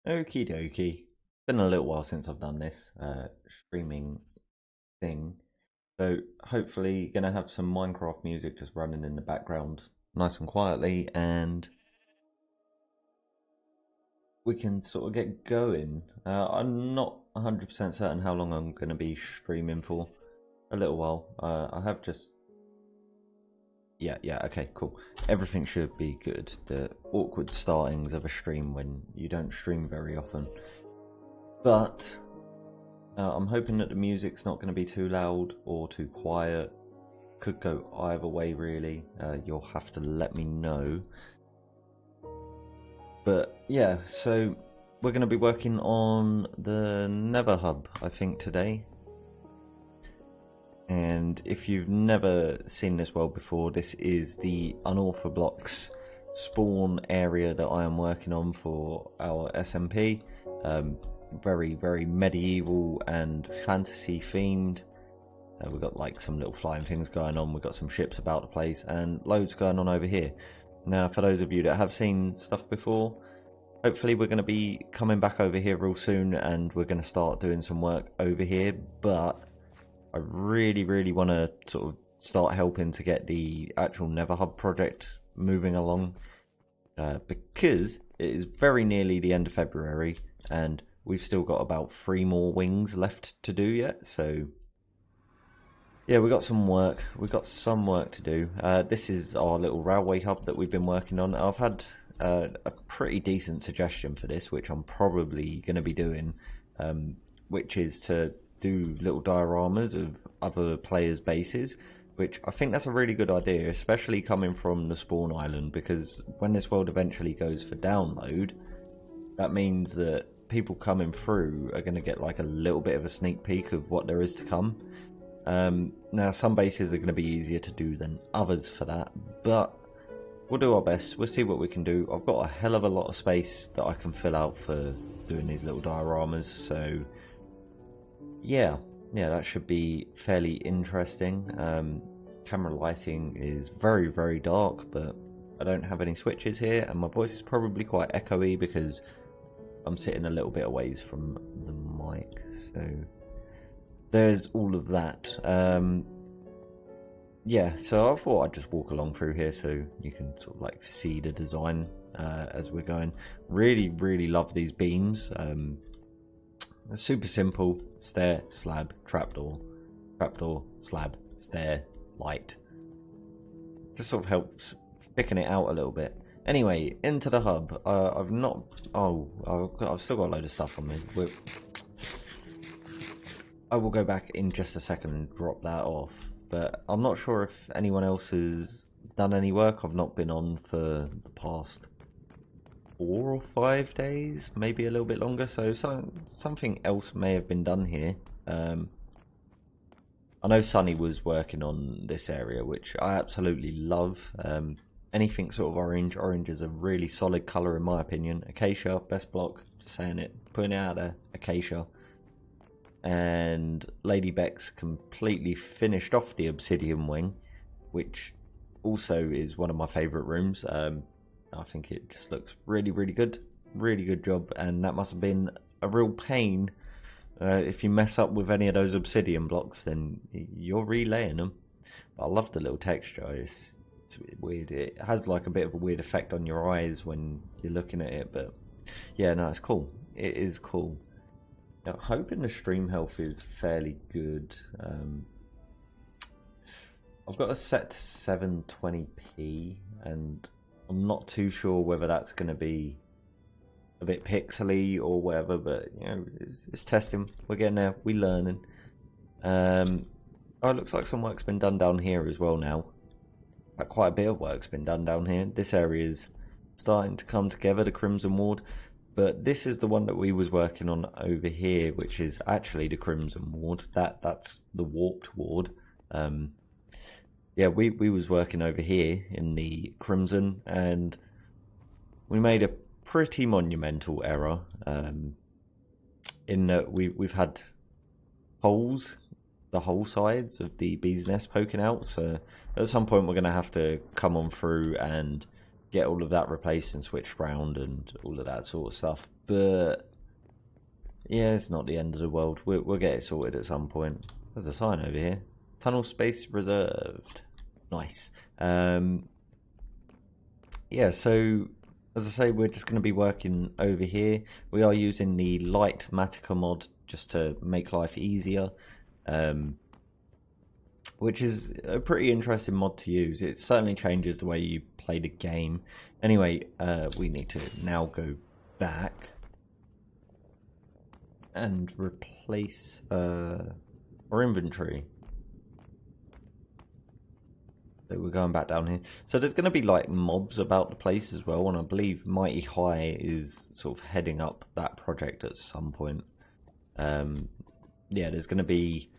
Okie dokie. Been a little while since I've done this streaming thing, so hopefully gonna have some Minecraft music just running in the background, nice and quietly, and we can sort of get going. I'm not 100% certain how long I'm gonna be streaming for. A little while. I have just. Yeah, okay, cool. Everything should be good. The awkward startings of a stream when you don't stream very often. But I'm hoping that the music's not going to be too loud or too quiet. Could go either way, really. You'll have to let me know. But yeah, so we're going to be working on the Nether Hub, I think, today. And if you've never seen this world before, this is the Unorthoblocks spawn area that I am working on for our SMP. Very, very medieval and fantasy themed. We've got like some little flying things going on. We've got some ships about the place and loads going on over here. Now, for those of you that have seen stuff before, hopefully we're going to be coming back over here real soon and we're going to start doing some work over here. But I really, really want to sort of start helping to get the actual Netherhub project moving along. Because it is very nearly the end of February and we've still got about 3 more wings left to do yet, so yeah, we got some work. We've got some work to do. This is our little railway hub that we've been working on. I've had a pretty decent suggestion for this, which I'm probably going to be doing, which is to do little dioramas of other players' bases, which I think that's a really good idea, especially coming from the spawn island, because when this world eventually goes for download, that means that people coming through are going to get like a little bit of a sneak peek of what there is to come. Now, some bases are going to be easier to do than others for that, but we'll do our best. We'll see what we can do. I've got a hell of a lot of space that I can fill out for doing these little dioramas, so yeah, that should be fairly interesting. Camera lighting is very, very dark, but I don't have any switches here, and my voice is probably quite echoey because I'm sitting a little bit away from the mic, so there's all of that. Yeah, so I thought I'd just walk along through here so you can sort of like see the design as we're going. Really, really love these beams. Super simple: stair, slab, trapdoor, slab, stair, light. Just sort of helps picking it out a little bit. Anyway, into the hub. I've not. I've still got a load of stuff on me. I will go back in just a second and drop that off. But I'm not sure if anyone else has done any work. I've not been on for the past 4 or 5 days, maybe a little bit longer. So something else may have been done here. I know Sunny was working on this area, which I absolutely love. Anything sort of orange. Orange is a really solid colour in my opinion. Acacia, best block. Just saying it. Putting it out there. Acacia. And Lady Beck's completely finished off the obsidian wing, which also is one of my favourite rooms. I think it just looks really, really good. Really good job, and that must have been a real pain. If you mess up with any of those obsidian blocks, then you're relaying them. But I love the little texture. It's weird. It has like a bit of a weird effect on your eyes when you're looking at it, but yeah, no, it's cool. It is cool. Now, hoping the stream health is fairly good. I've got it set to 720p, and I'm not too sure whether that's going to be a bit pixely or whatever, but you know, it's testing. We're getting there. We're learning. Oh, it looks like some work's been done down here as well now. Like quite a bit of work's been done down here. This area is starting to come together, the Crimson Ward. But this is the one that we was working on over here, which is actually the Crimson Ward. That's the Warped Ward. Yeah, we was working over here in the Crimson, and we made a pretty monumental error in that we've had holes, the whole sides of the bee's nest poking out. So at some point we're going to have to come on through and get all of that replaced and switched around and all of that sort of stuff. But yeah, it's not the end of the world. We'll get it sorted at some point. There's a sign over here. Tunnel space reserved. Nice. Yeah, so as I say, we're just going to be working over here. We are using the light Matica mod just to make life easier, which is a pretty interesting mod to use. It certainly changes the way you play the game. Anyway, we need to now go back and replace our inventory. So we're going back down here. So there's going to be like mobs about the place as well, and I believe Mighty High is sort of heading up that project at some point. Yeah, there's going to be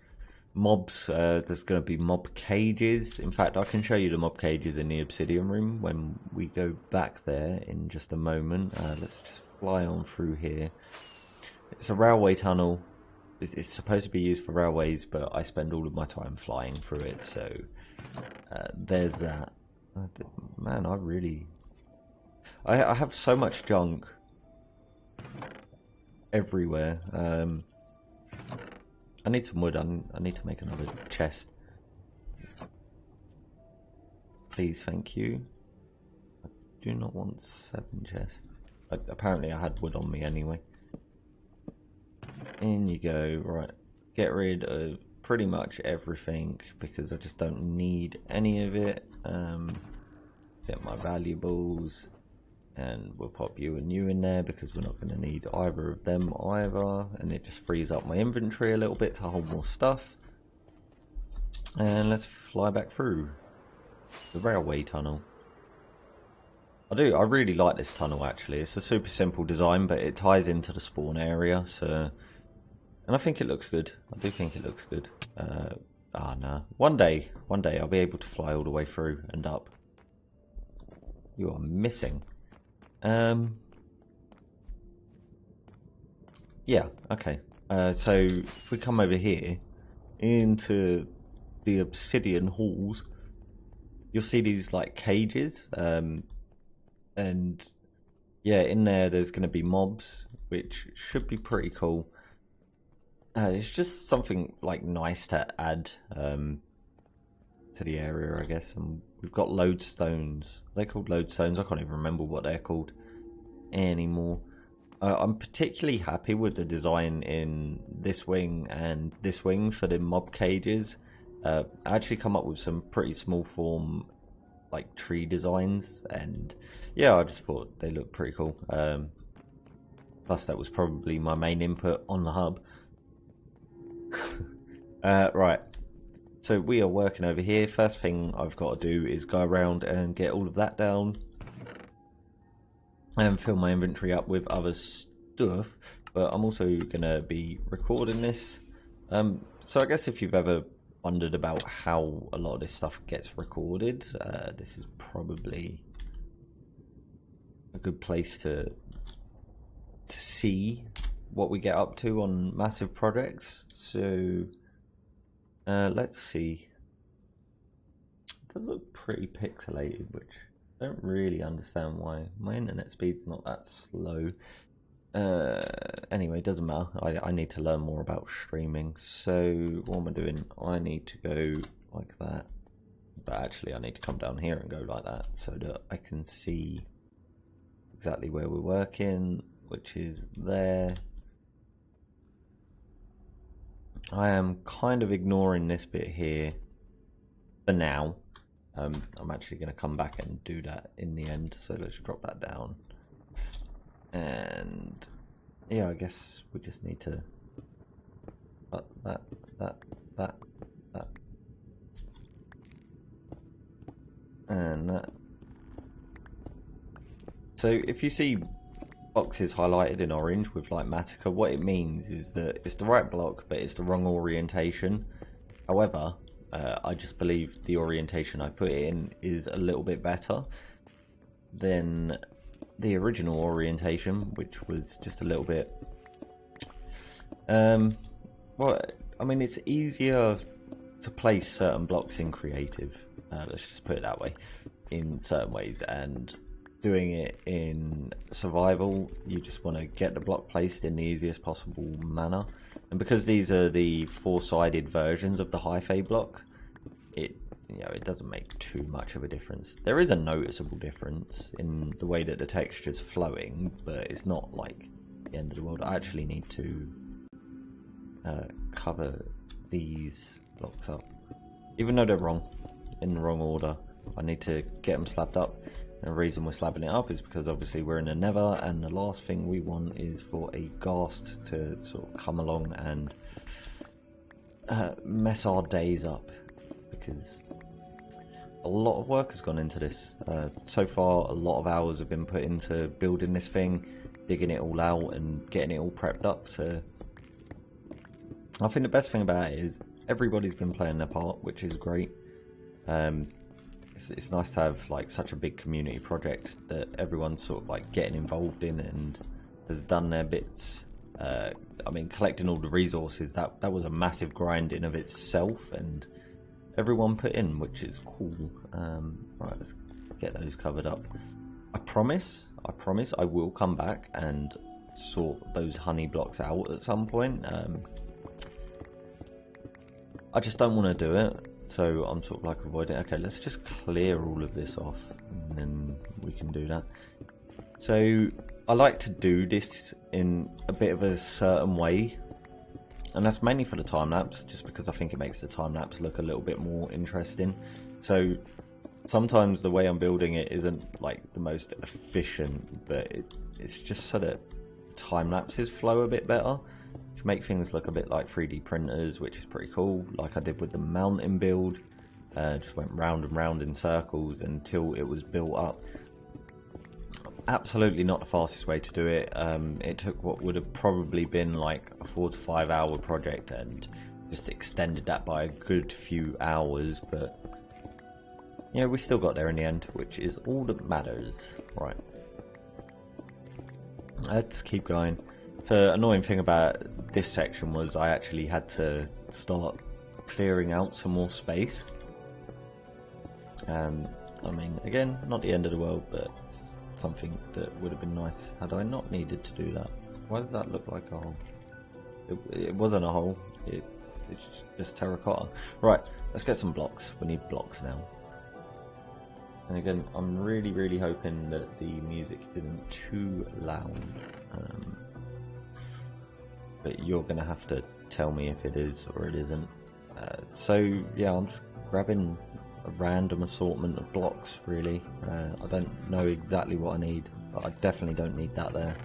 mobs. There's going to be mob cages. In fact, I can show you the mob cages in the obsidian room when we go back there in just a moment. Let's just fly on through here. It's a railway tunnel. It's supposed to be used for railways, but I spend all of my time flying through it, so there's that. Man, I have so much junk everywhere. I need some wood. I need to make another chest. Please, thank you. I do not want 7 chests. Apparently I had wood on me anyway. In you go. Right, get rid of pretty much everything because I just don't need any of it. Get my valuables, and we'll pop you and you in there because we're not going to need either of them either, and it just frees up my inventory a little bit to hold more stuff. And let's fly back through the railway tunnel. I really like this tunnel actually. It's a super simple design, but it ties into the spawn area, so, and I think it looks good. I do think it looks good. No. One day I'll be able to fly all the way through and up. You are missing. Yeah, okay. So if we come over here into the obsidian halls, you'll see these like cages, and yeah, in there's going to be mobs, which should be pretty cool. It's just something like nice to add to the area, I guess. And we've got lodestones. They're called lodestones. I can't even remember what they're called anymore. I'm particularly happy with the design in this wing and this wing for the mob cages. I actually come up with some pretty small form like tree designs, and yeah, I just thought they looked pretty cool. Plus that was probably my main input on the hub. Right, so we are working over here. First thing I've got to do is go around and get all of that down and fill my inventory up with other stuff, but I'm also going to be recording this. So I guess if you've ever wondered about how a lot of this stuff gets recorded, this is probably a good place to see what we get up to on massive projects. So let's see. It does look pretty pixelated, which I don't really understand why. My internet speed's not that slow. Anyway, it doesn't matter. I need to learn more about streaming. So what am I doing? I need to go like that. But actually I need to come down here and go like that so that I can see exactly where we're working, which is there. I am kind of ignoring this bit here for now. I'm actually going to come back and do that in the end, so let's drop that down. And yeah, I guess we just need to that and that. So if you see boxes highlighted in orange with like Matica, what it means is that it's the right block but it's the wrong orientation. However, I just believe the orientation I put it in is a little bit better than the original orientation, which was just a little bit. Well, I mean, it's easier to place certain blocks in creative. Let's just put it that way, in certain ways, and doing it in survival, you just want to get the block placed in the easiest possible manner. And because these are the four-sided versions of the hyphae block, it doesn't make too much of a difference. There is a noticeable difference in the way that the texture's flowing, but it's not like the end of the world. I actually need to cover these blocks up, even though they're wrong, in the wrong order. I need to get them slabbed up. And the reason we're slabbing it up is because obviously we're in a nether, and the last thing we want is for a ghast to sort of come along and mess our days up, because a lot of work has gone into this. So far, a lot of hours have been put into building this thing, digging it all out and getting it all prepped up. So I think the best thing about it is everybody's been playing their part, which is great. It's nice to have like such a big community project that everyone's sort of like getting involved in and has done their bits. I mean, collecting all the resources, that was a massive grind in of itself, and everyone put in, which is cool. Right, let's get those covered up. I promise I will come back and sort those honey blocks out at some point. I just don't want to do it, so I'm sort of like avoiding it. Okay, let's just clear all of this off, and then we can do that. So I like to do this in a bit of a certain way, and that's mainly for the time lapse, just because I think it makes the time lapse look a little bit more interesting. So sometimes the way I'm building it isn't like the most efficient, but it's just so that time lapses flow a bit better. Can make things look a bit like 3D printers, which is pretty cool, like I did with the mountain build. Just went round and round in circles until it was built up. Absolutely not the fastest way to do it. It took what would have probably been like a 4 to 5 hour project and just extended that by a good few hours, but yeah, we still got there in the end, which is all that matters. Right, let's keep going. The annoying thing about this section was I actually had to start clearing out some more space. I mean, again, not the end of the world, but something that would have been nice had I not needed to do that. Why does that look like a hole? It wasn't a hole, it's just terracotta. Right, let's get some blocks. We need blocks now. And again, I'm really hoping that the music isn't too loud. But you're going to have to tell me if it is or it isn't. So yeah, I'm just grabbing a random assortment of blocks, really. I don't know exactly what I need, but I definitely don't need that there.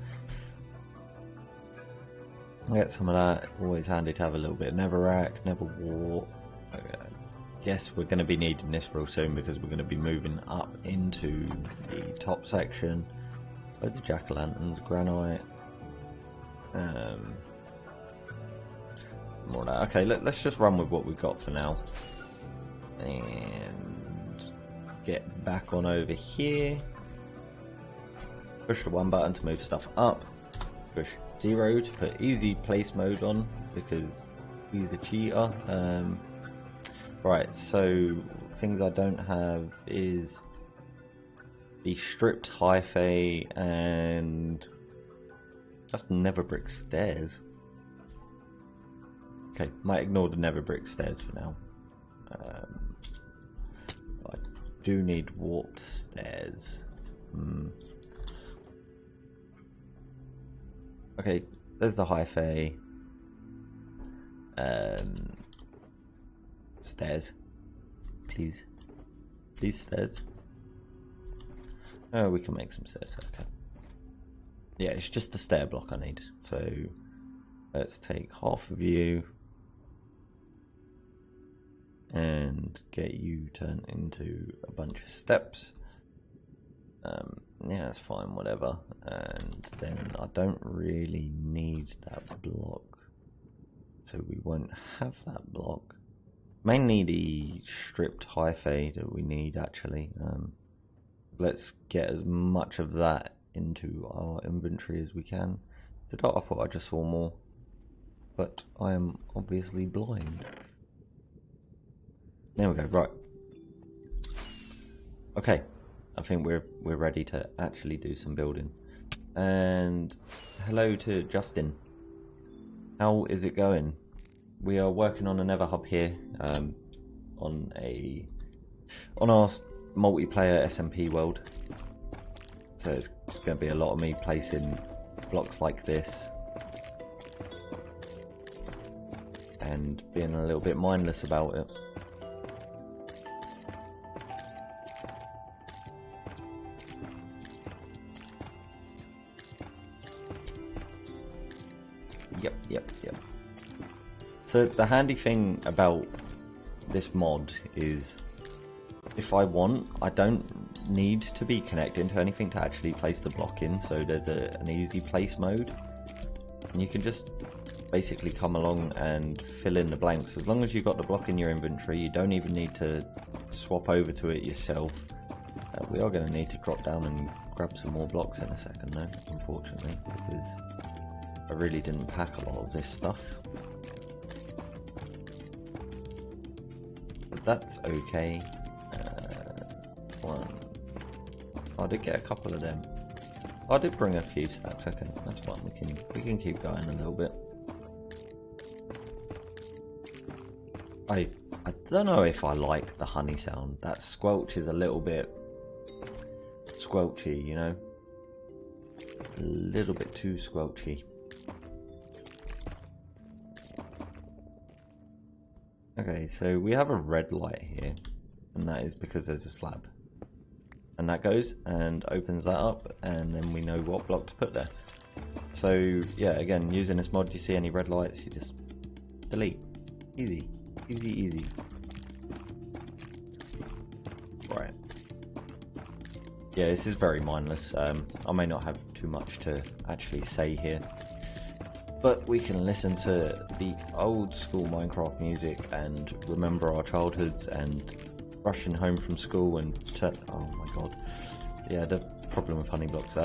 I get some of that. Always handy to have a little bit of netherrack, nether wart. Guess we're going to be needing this real soon because we're going to be moving up into the top section. Loads of jack-o'-lanterns, granite. More of that. Okay, let's just run with what we've got for now. And get back on over here. Push the 1 button to move stuff up. Push 0 to put easy place mode on because he's a cheater. Right, so things I don't have is the stripped hyphae and just nether brick stairs. Okay, might ignore the nether brick stairs for now. I do need warped stairs. Okay, there's the hyphae. Stairs. Please. Please, stairs. Oh, we can make some stairs, okay. Yeah, it's just the stair block I need. So, let's take half of you and get you turned into a bunch of steps. Yeah, that's fine, whatever. And then I don't really need that block, so we won't have that block. Mainly the stripped hyphae that we need, actually. Let's get as much of that into our inventory as we can. I thought I just saw more, but I am obviously blind. There we go. Right. Okay, I think we're ready to actually do some building. And hello to Justin. How is it going? We are working on a Nether Hub here, on our multiplayer SMP world. So it's going to be a lot of me placing blocks like this and being a little bit mindless about it. Yep. So the handy thing about this mod is, if I want, I don't need to be connected to anything to actually place the block in. So there's an easy place mode, and you can just basically come along and fill in the blanks. As long as you've got the block in your inventory, you don't even need to swap over to it yourself. We are going to need to drop down and grab some more blocks in a second though, unfortunately, because I really didn't pack a lot of this stuff. But that's okay. One. I did get a couple of them. I did bring a few stacks. Okay, that's fine. We can keep going a little bit. I don't know if I like the honey sound. That squelch is a little bit squelchy, you know, a little bit too squelchy. Okay, so we have a red light here, and that is because there's a slab. And that goes and opens that up, and then we know what block to put there. So yeah, again, using this mod, you see any red lights, you just delete. Easy. Right. Yeah, this is very mindless. I may not have too much to actually say here, but we can listen to the old school Minecraft music and remember our childhoods and rushing home from school and oh my god, yeah, the problem with honey blocks.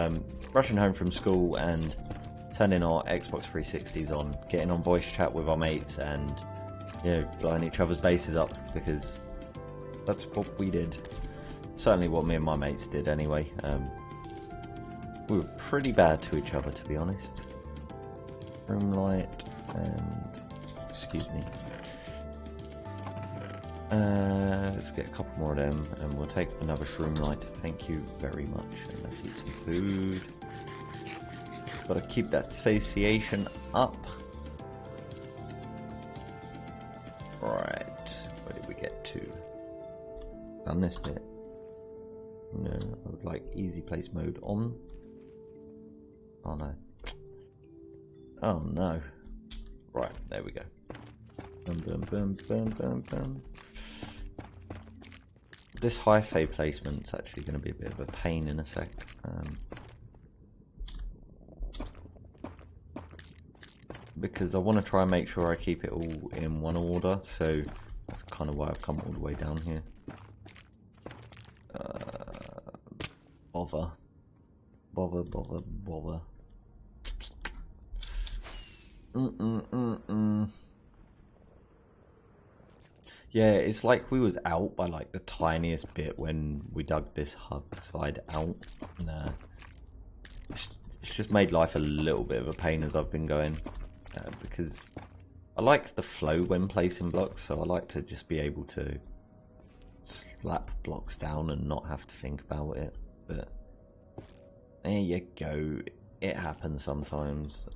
Rushing home from school and turning our Xbox 360s on, getting on voice chat with our mates, and you know, blowing each other's bases up, because that's what we did. Certainly what me and my mates did anyway. We were pretty bad to each other, to be honest. Room light and excuse me. Let's get a couple more of them, and we'll take another shroom light. Thank you very much. And let's eat some food. Gotta keep that satiation up. Right, where did we get to? Done this bit. No, I would like easy place mode on. Oh no. Oh no. Right, there we go. Boom. This hi-fi placement's actually going to be a bit of a pain in a sec. Because I want to try and make sure I keep it all in one order, so that's kind of why I've come all the way down here. Bother. Yeah, it's like we was out by like the tiniest bit when we dug this hub side out. Nah. It's just made life a little bit of a pain as I've been going. Because I like the flow when placing blocks, so I like to just be able to slap blocks down and not have to think about it. But there you go. It happens sometimes.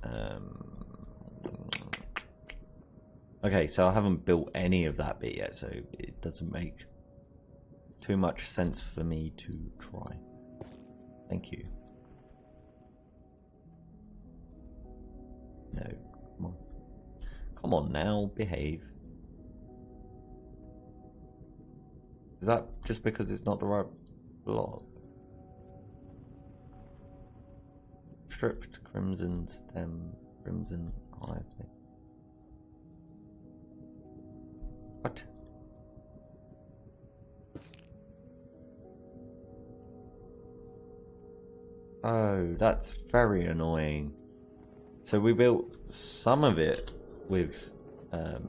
Okay, so I haven't built any of that bit yet, so it doesn't make too much sense for me to try. Thank you. No, come on. Come on now, behave. Is that just because it's not the right block? Stripped crimson stem, crimson hive. What? Oh, that's very annoying. So we built some of it with the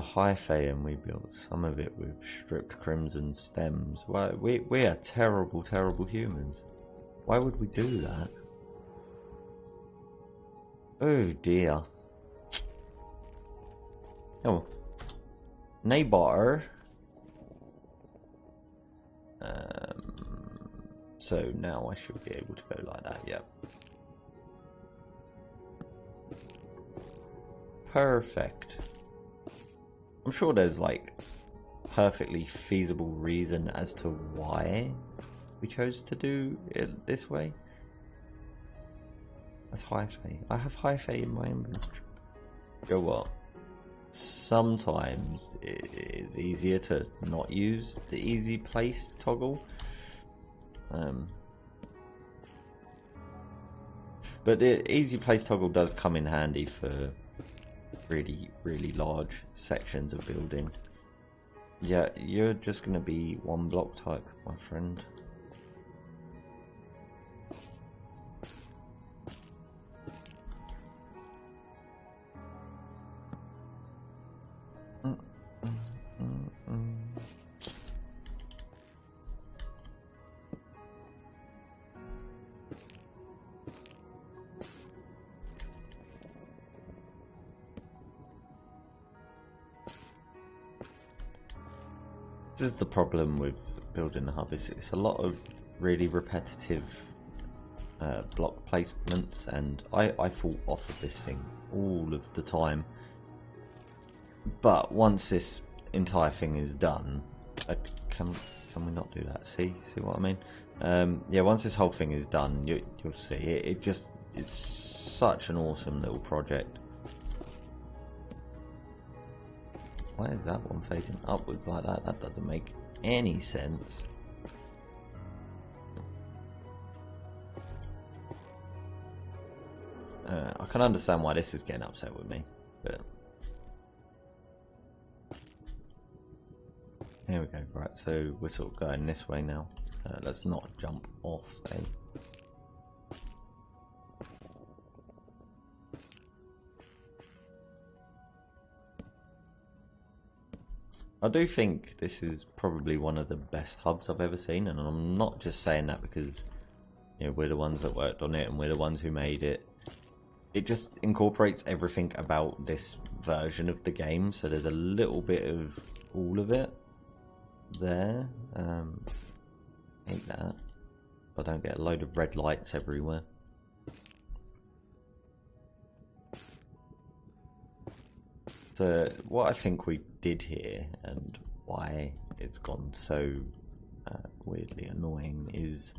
hyphae, and we built some of it with stripped crimson stems. Well, we are terrible, terrible humans. Why would we do that? Oh dear. Oh, neighbor. So now I should be able to go like that. Yep. Perfect. I'm sure there's like perfectly feasible reason as to why we chose to do it this way. That's hyphae. I have hyphae in my inventory. Go what? Sometimes it is easier to not use the easy place toggle. But the easy place toggle does come in handy for really, really large sections of building. Yeah, you're just going to be one block type, my friend. This is the problem with building the hub. It's a lot of really repetitive block placements, and I fall off of this thing all of the time. But once this entire thing is done, can we not do that? See what I mean? Yeah, once this whole thing is done, you'll see it's such an awesome little project. Why is that one facing upwards like that? That doesn't make any sense. I can understand why this is getting upset with me, but here we go. Right, so we're sort of going this way now. Let's not jump off, eh? I do think this is probably one of the best hubs I've ever seen, and I'm not just saying that because we're the ones that worked on it and we're the ones who made it. It just incorporates everything about this version of the game, so there's a little bit of all of it there. Hate that. I don't get a load of red lights everywhere. So what I think we did here, and why it's gone so weirdly annoying, is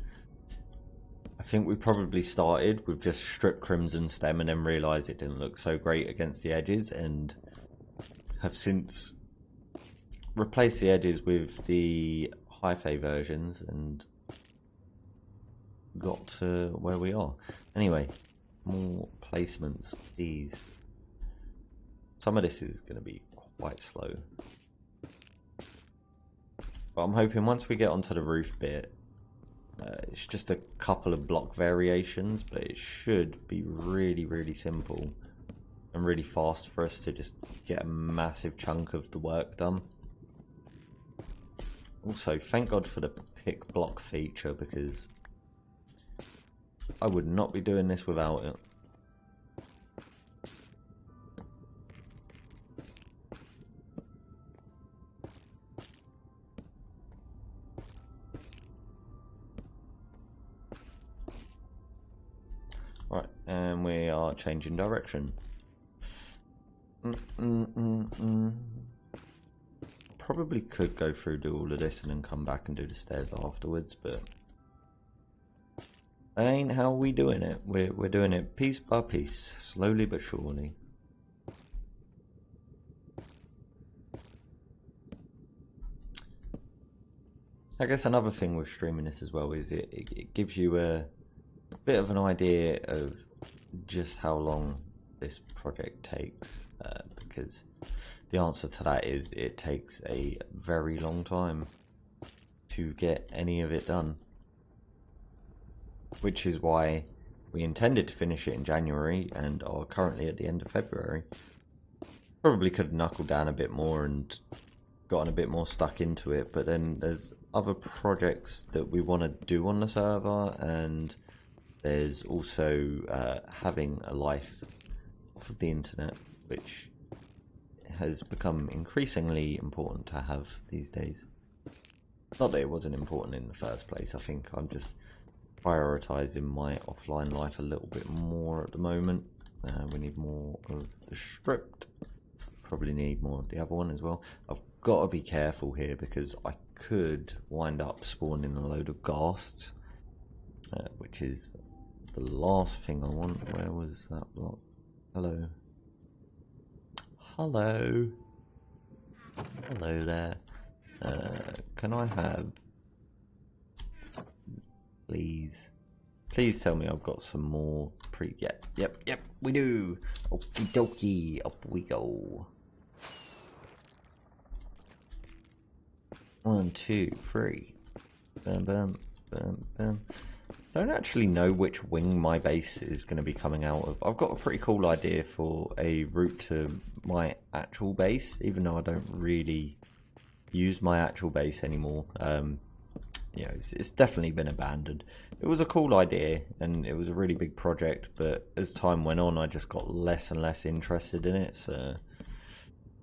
I think we probably started with just stripped crimson stem and then realised it didn't look so great against the edges, and have since replaced the edges with the hyphae versions and got to where we are. Anyway, more placements, please. Some of this is going to be quite slow, but I'm hoping once we get onto the roof bit, it's just a couple of block variations, but it should be really, really simple and really fast for us to just get a massive chunk of the work done. Also, thank God for the pick block feature, because I would not be doing this without it. Right, and we are changing direction. Probably could go through, do all of this, and then come back and do the stairs afterwards, but that ain't how we doing it. We're doing it piece by piece, slowly but surely. I guess another thing with streaming this as well is it gives you a bit of an idea of just how long this project takes, because the answer to that is it takes a very long time to get any of it done. which is why we intended to finish it in January and are currently at the end of February. Probably could have knuckled down a bit more and gotten a bit more stuck into it, but then there's other projects that we want to do on the server, and there's also having a life off of the internet, which has become increasingly important to have these days. Not that it wasn't important in the first place. I think I'm just prioritizing my offline life a little bit more at the moment. We need more of the stripped. Probably need more of the other one as well. I've got to be careful here because I could wind up spawning a load of ghasts, which is the last thing I want. Where was that block? Hello. Hello. Hello there. Can I have... Please tell me I've got some more Yep, we do. Okie dokie, up we go. 1, 2, 3. Bam, bam, bam, bam. Don't actually know which wing my base is going to be coming out of. I've got a pretty cool idea for a route to my actual base, even though I don't really use my actual base anymore. You know, it's definitely been abandoned. It was a cool idea and it was a really big project, but as time went on I just got less and less interested in it, so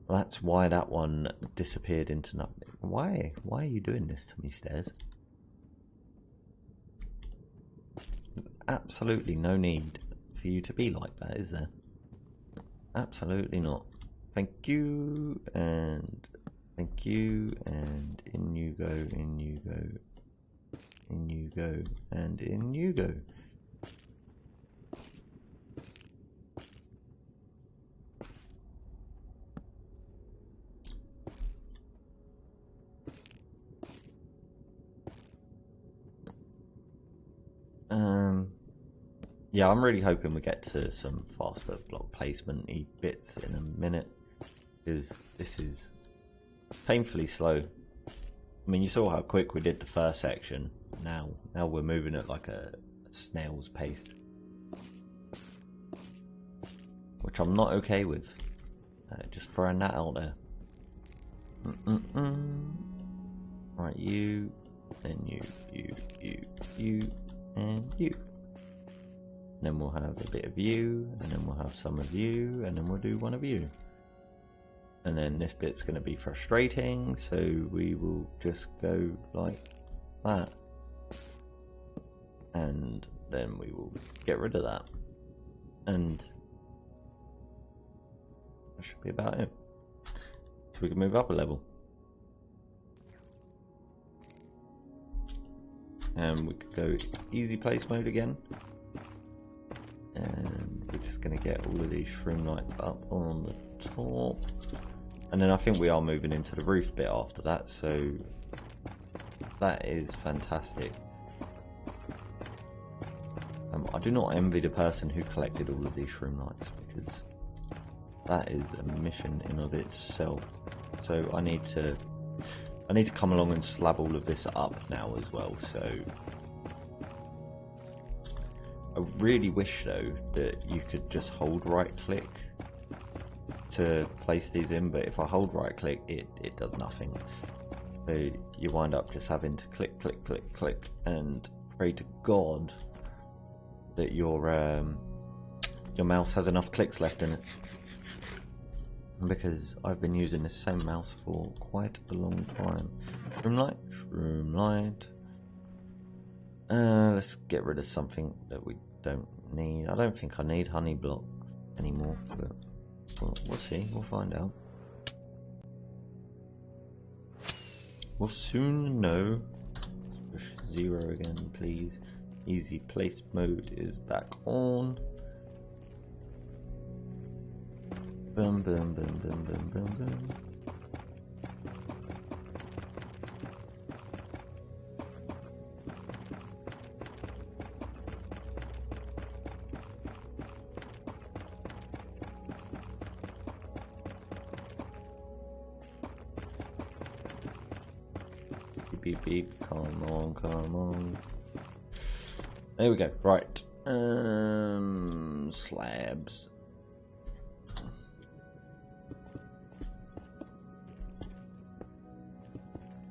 that's why that one disappeared into nothing. Why are you doing this to me, Stairs? There's absolutely no need for you to be like that, is there? Absolutely not. Thank you, and thank you, and in you go, in you go. In you go, and in you go. Yeah, I'm really hoping we get to some faster block placement-y bits in a minute, because this is painfully slow. I mean, you saw how quick we did the first section. Now we're moving at like a snail's pace, which I'm not okay with. Just throwing that out there. Right, you, then you, and you. And then we'll have a bit of you, and then we'll have some of you, and then we'll do one of you. And then this bit's going to be frustrating, so we will just go like that. And then we will get rid of that. And that should be about it. So we can move up a level. And we could go easy place mode again. And we're just going to get all of these shroom lights up on the top. And then I think we are moving into the roof bit after that, so that is fantastic. I do not envy the person who collected all of these shroom lights, because that is a mission in of itself. So I need to come along and slab all of this up now as well. So I really wish though that you could just hold right click to place these in, but if I hold right click it does nothing. So you wind up just having to click and pray to God that your mouse has enough clicks left in it, because I've been using this same mouse for quite a long time. Shroom light. Let's get rid of something that we don't need. I don't think I need honey blocks anymore, but we'll see. We'll find out. We'll soon know. Let's push 0 again, please. Easy place mode is back on. Boom, boom, boom, boom, boom, boom, boom. Beep, beep, come on, come on. There we go. Right. Slabs.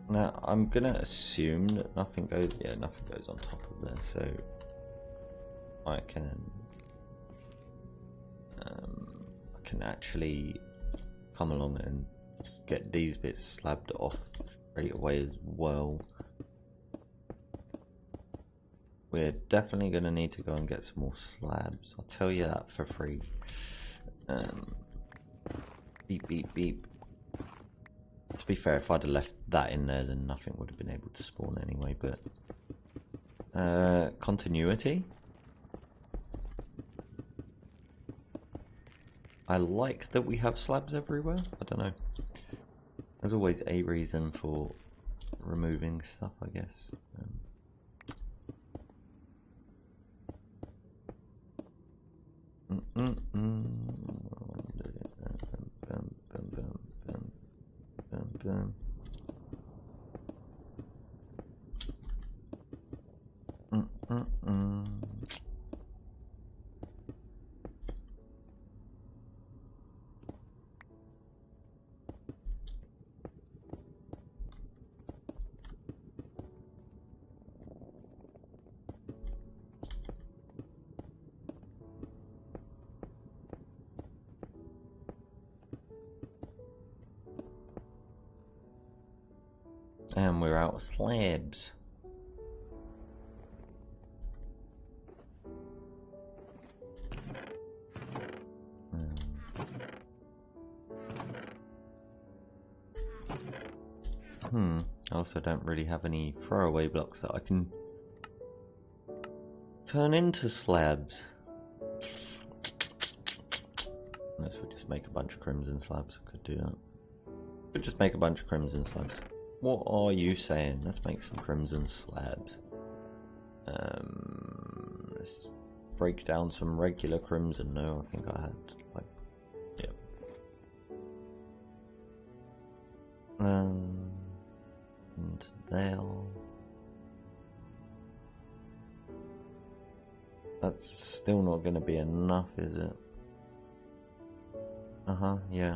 Now I'm gonna assume that nothing goes. Yeah, nothing goes on top of there, so I can actually come along and get these bits slabbed off straight away as well. We're definitely going to need to go and get some more slabs. I'll tell you that for free. Beep, beep, beep. To be fair, if I'd have left that in there, then nothing would have been able to spawn anyway, but... continuity? I like that we have slabs everywhere. I don't know. There's always a reason for removing stuff, I guess. And we're out of slabs. I also don't really have any throwaway blocks that I can turn into slabs. Unless we just make a bunch of crimson slabs. I could do that. Could just make a bunch of crimson slabs. What are you saying? Let's make some crimson slabs. Let's break down some regular crimson. No, I think I had like, yeah. And there. That's still not going to be enough, is it? Yeah.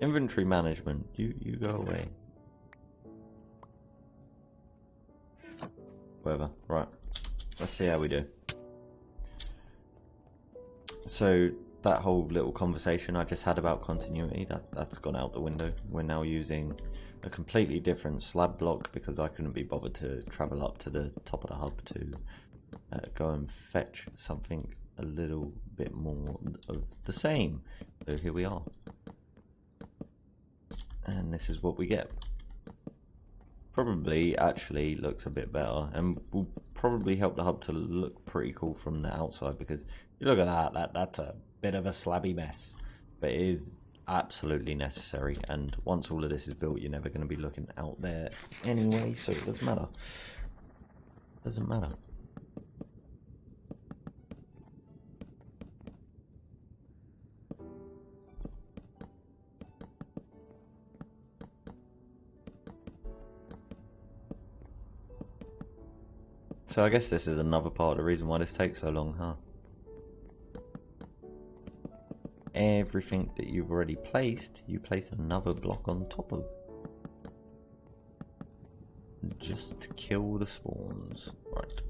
Inventory management, you go away. Whatever, right. Let's see how we do. So that whole little conversation I just had about continuity, that's gone out the window. We're now using a completely different slab block because I couldn't be bothered to travel up to the top of the hub to go and fetch something a little bit more of the same. So here we are. And this is what we get. Probably actually looks a bit better and will probably help the hub to look pretty cool from the outside, because you look at that's a bit of a slabby mess, but it is absolutely necessary, and once all of this is built you're never going to be looking out there anyway, so it doesn't matter. Doesn't matter. So I guess this is another part of the reason why this takes so long, huh? Everything that you've already placed, you place another block on top of. Just to kill the spawns. Right.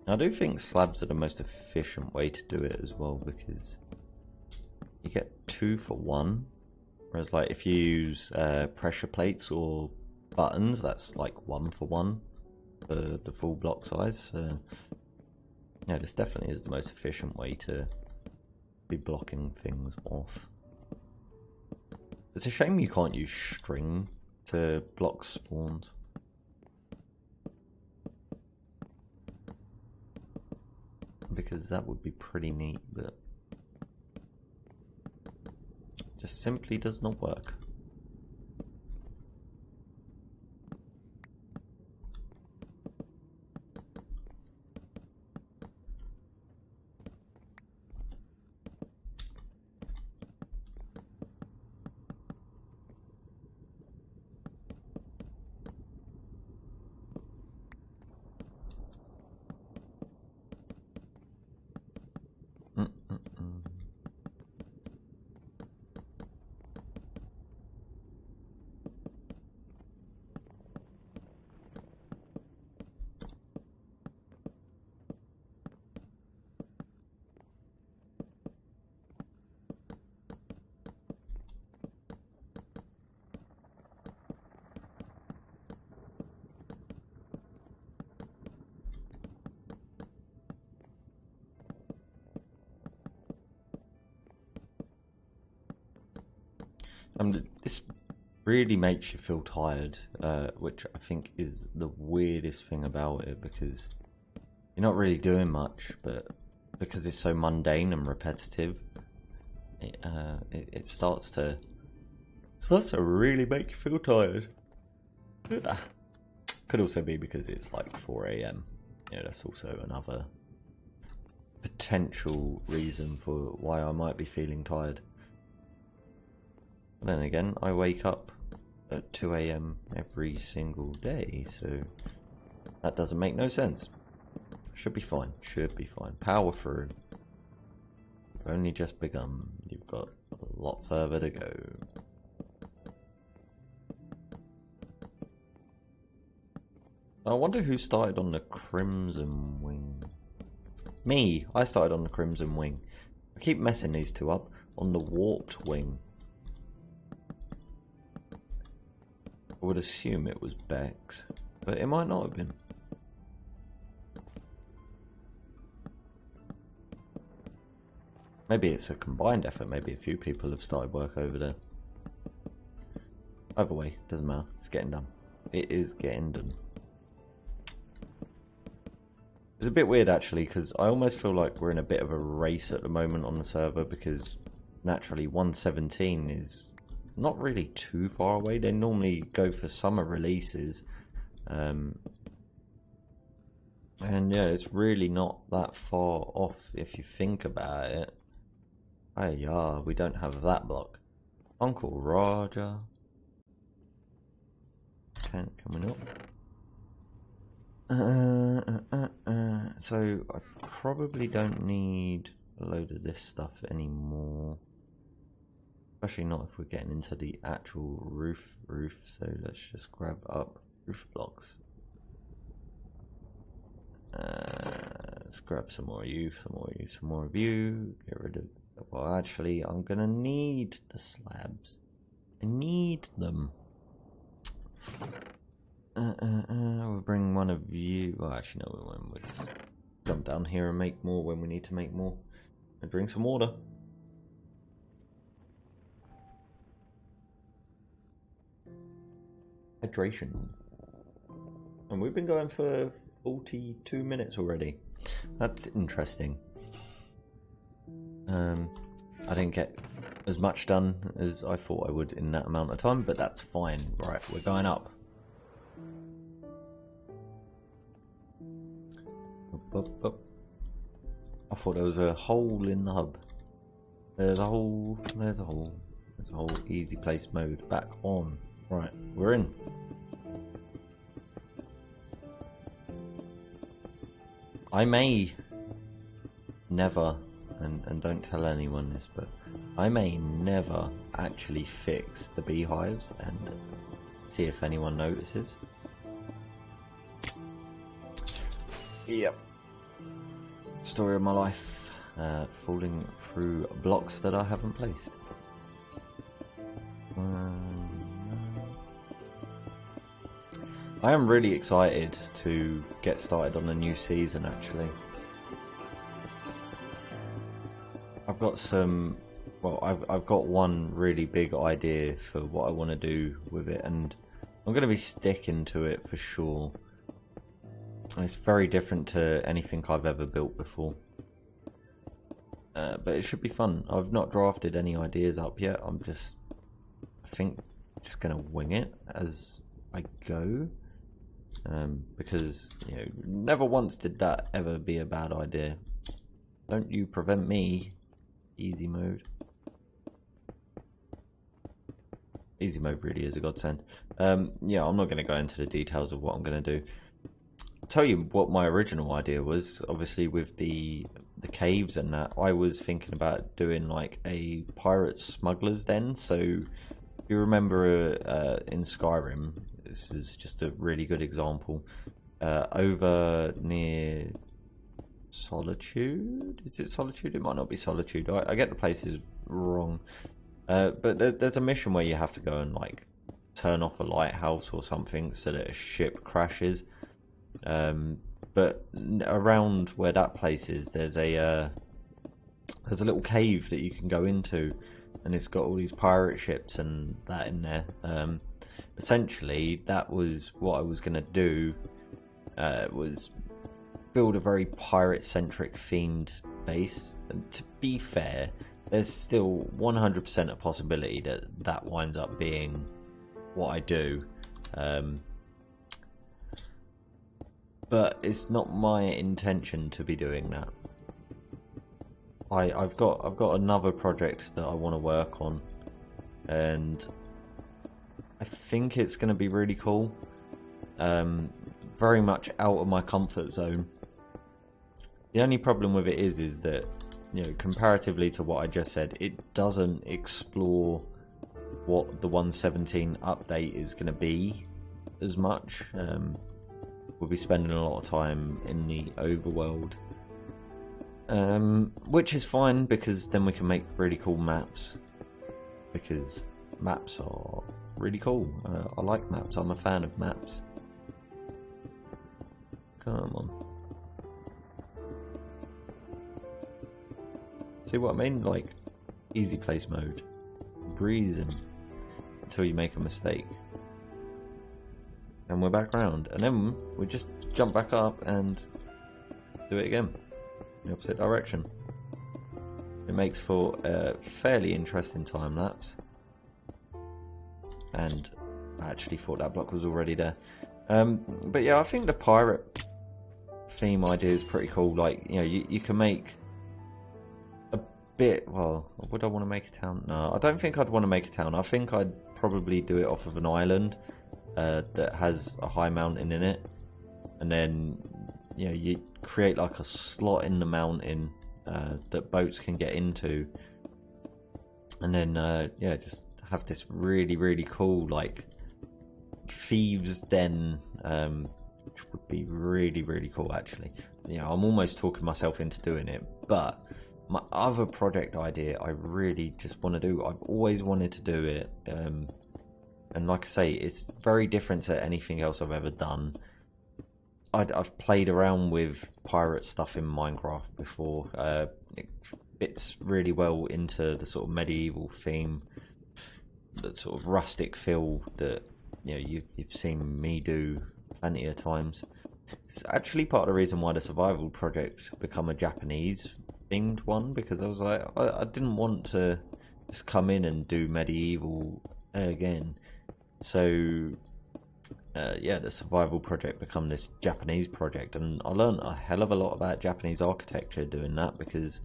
I do think slabs are the most efficient way to do it as well, because you get 2 for 1. Whereas like if you use pressure plates or buttons, that's like 1 for 1 for the full block size. Yeah, this definitely is the most efficient way to be blocking things off. It's a shame you can't use string to block spawns. Because that would be pretty neat, but just simply does not work. This really makes you feel tired, which I think is the weirdest thing about it, because you're not really doing much, but because it's so mundane and repetitive, it starts to really make you feel tired. Could also be because it's like 4 AM. Yeah, that's also another potential reason for why I might be feeling tired. But then again, I wake up at 2 AM every single day, so that doesn't make no sense. Should be fine, should be fine. Power through. You've only just begun. You've got a lot further to go. I wonder who started on the Crimson Wing. Me! I started on the Crimson Wing. I keep messing these two up. On the Warped Wing. I would assume it was Bex, but it might not have been. Maybe it's a combined effort. Maybe a few people have started work over there. Either way, doesn't matter. It's getting done. It is getting done. It's a bit weird actually, because I almost feel like we're in a bit of a race at the moment on the server, because naturally 117 is not really too far away. They normally go for summer releases, and yeah, it's really not that far off if you think about it. Oh yeah, we don't have that block. Uncle Roger. Tent coming up. So I probably don't need a load of this stuff anymore. Especially not if we're getting into the actual roof. So let's just grab up roof blocks. Let's grab some more of you, some more of you. Get rid of... Well, actually, I'm gonna need the slabs. I need them. We'll bring one of you. Well, actually, no, we won't. We'll just jump down here and make more when we need to make more. And drink some water. Hydration. And we've been going for 42 minutes already. That's interesting. I didn't get as much done as I thought I would in that amount of time, but that's fine. Right, we're going up. Up. I thought there was a hole in the hub. There's a hole. There's a hole. There's a hole. Easy place mode back on. Right, we're in. I may never, and don't tell anyone this, but I may never actually fix the beehives and see if anyone notices. Yep. Story of my life, falling through blocks that I haven't placed. I am really excited to get started on a new season actually. I've got some, well, I've got one really big idea for what I want to do with it, and I'm going to be sticking to it for sure. It's very different to anything I've ever built before. But it should be fun. I've not drafted any ideas up yet. I think, just going to wing it as I go. Because, you know, never once did that ever be a bad idea. Don't you prevent me. Easy mode. Easy mode really is a godsend. Yeah, I'm not going to go into the details of what I'm going to do. I'll tell you what my original idea was. Obviously with the caves and that, I was thinking about doing like a pirate smuggler's den. So if you remember in Skyrim, this is just a really good example. Over near Solitude? Is it Solitude? It might not be Solitude. I get the places wrong. But there's a mission where you have to go and like turn off a lighthouse or something so that a ship crashes. But around where that place is, there's a little cave that you can go into, and it's got all these pirate ships and that in there. Essentially, that was what I was going to do, was build a very pirate-centric themed base. And to be fair, there's still 100% a possibility that that winds up being what I do. But it's not my intention to be doing that. I've got another project that I want to work on, and I think it's going to be really cool. Very much out of my comfort zone. The only problem with it is that, you know, comparatively to what I just said, it doesn't explore what the 1.17 update is going to be as much. We'll be spending a lot of time in the overworld, which is fine, because then we can make really cool maps, because maps are really cool. I like maps. I'm a fan of maps. Come on. See what I mean? Like, easy place mode. Breezing until you make a mistake. And we're back round. And then we just jump back up and do it again. In the opposite direction. It makes for a fairly interesting time lapse. And I actually thought that block was already there. But yeah, I think the pirate theme idea is pretty cool. Like, you know, you can make a bit. Well, would I want to make a town? No, I don't think I'd want to make a town. I think I'd probably do it off of an island that has a high mountain in it, and then, you know, you create like a slot in the mountain that boats can get into, and then yeah, just have this really cool like thieves den, which would be really cool actually. You know, I'm almost talking myself into doing it, but my other project idea I really just want to do. I've always wanted to do it, and like I say, it's very different to anything else I've ever done. I've played around with pirate stuff in Minecraft before. It fits really well into the sort of medieval theme, that sort of rustic feel that, you know, you've seen me do plenty of times. It's actually part of the reason why the survival project become a Japanese themed one, because I was like, I didn't want to just come in and do medieval again. So yeah, the survival project become this Japanese project, and I learned a hell of a lot about Japanese architecture doing that, because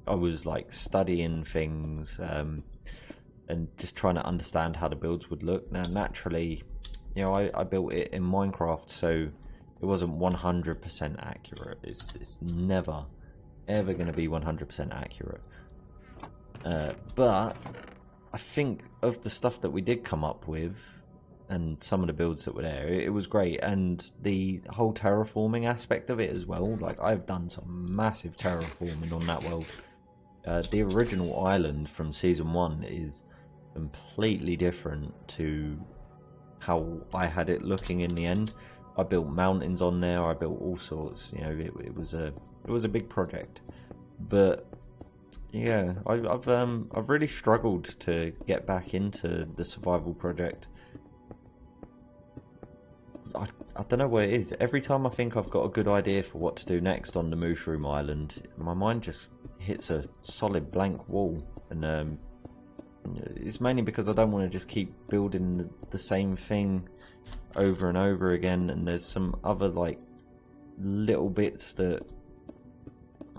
I was like studying things and just trying to understand how the builds would look. Now, naturally, you know, I built it in Minecraft, so it wasn't 100% accurate. It's never ever going to be 100% accurate. But I think of the stuff that we did come up with, and some of the builds that were there, it was great. And the whole terraforming aspect of it as well, like, I've done some massive terraforming on that world. The original island from season 1 is completely different to how I had it looking in the end. I built mountains on there, I built all sorts, you know. It was a big project. But yeah, I've really struggled to get back into the survival project. I don't know what it is. Every time I think I've got a good idea for what to do next on the Mushroom Island, my mind just hits a solid blank wall. And it's mainly because I don't want to just keep building the same thing over and over again. And there's some other like little bits that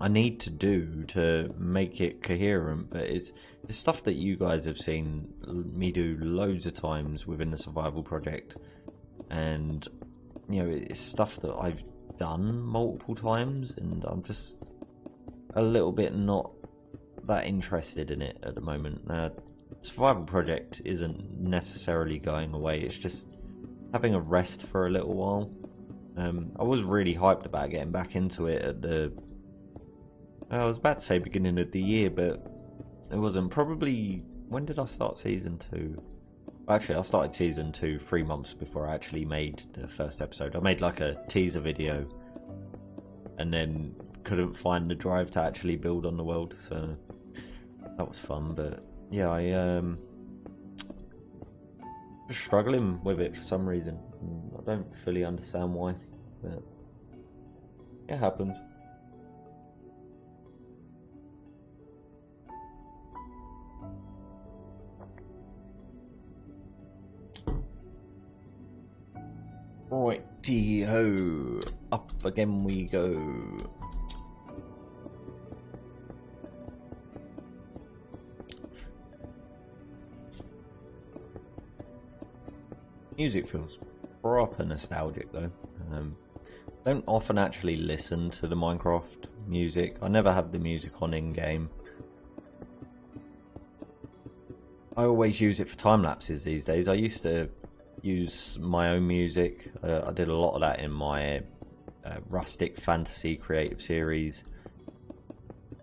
I need to do to make it coherent, but it's stuff that you guys have seen me do loads of times within the survival project. And, you know, it's stuff that I've done multiple times, and I'm just a little bit not that interested in it at the moment. Survival project isn't necessarily going away, it's just having a rest for a little while. I was really hyped about getting back into it at the... I was about to say beginning of the year, but it wasn't. Probably... When did I start Season 2? Actually, I started Season 2 3 months before I actually made the first episode. I made like a teaser video, and then couldn't find the drive to actually build on the world, so that was fun. But yeah, just struggling with it for some reason. I don't fully understand why, but it happens. Righty-ho, up again we go. Music feels proper nostalgic though. Don't often actually listen to the Minecraft music. I never have the music on in-game. I always use it for time lapses these days. I used to use my own music. I did a lot of that in my rustic fantasy creative series.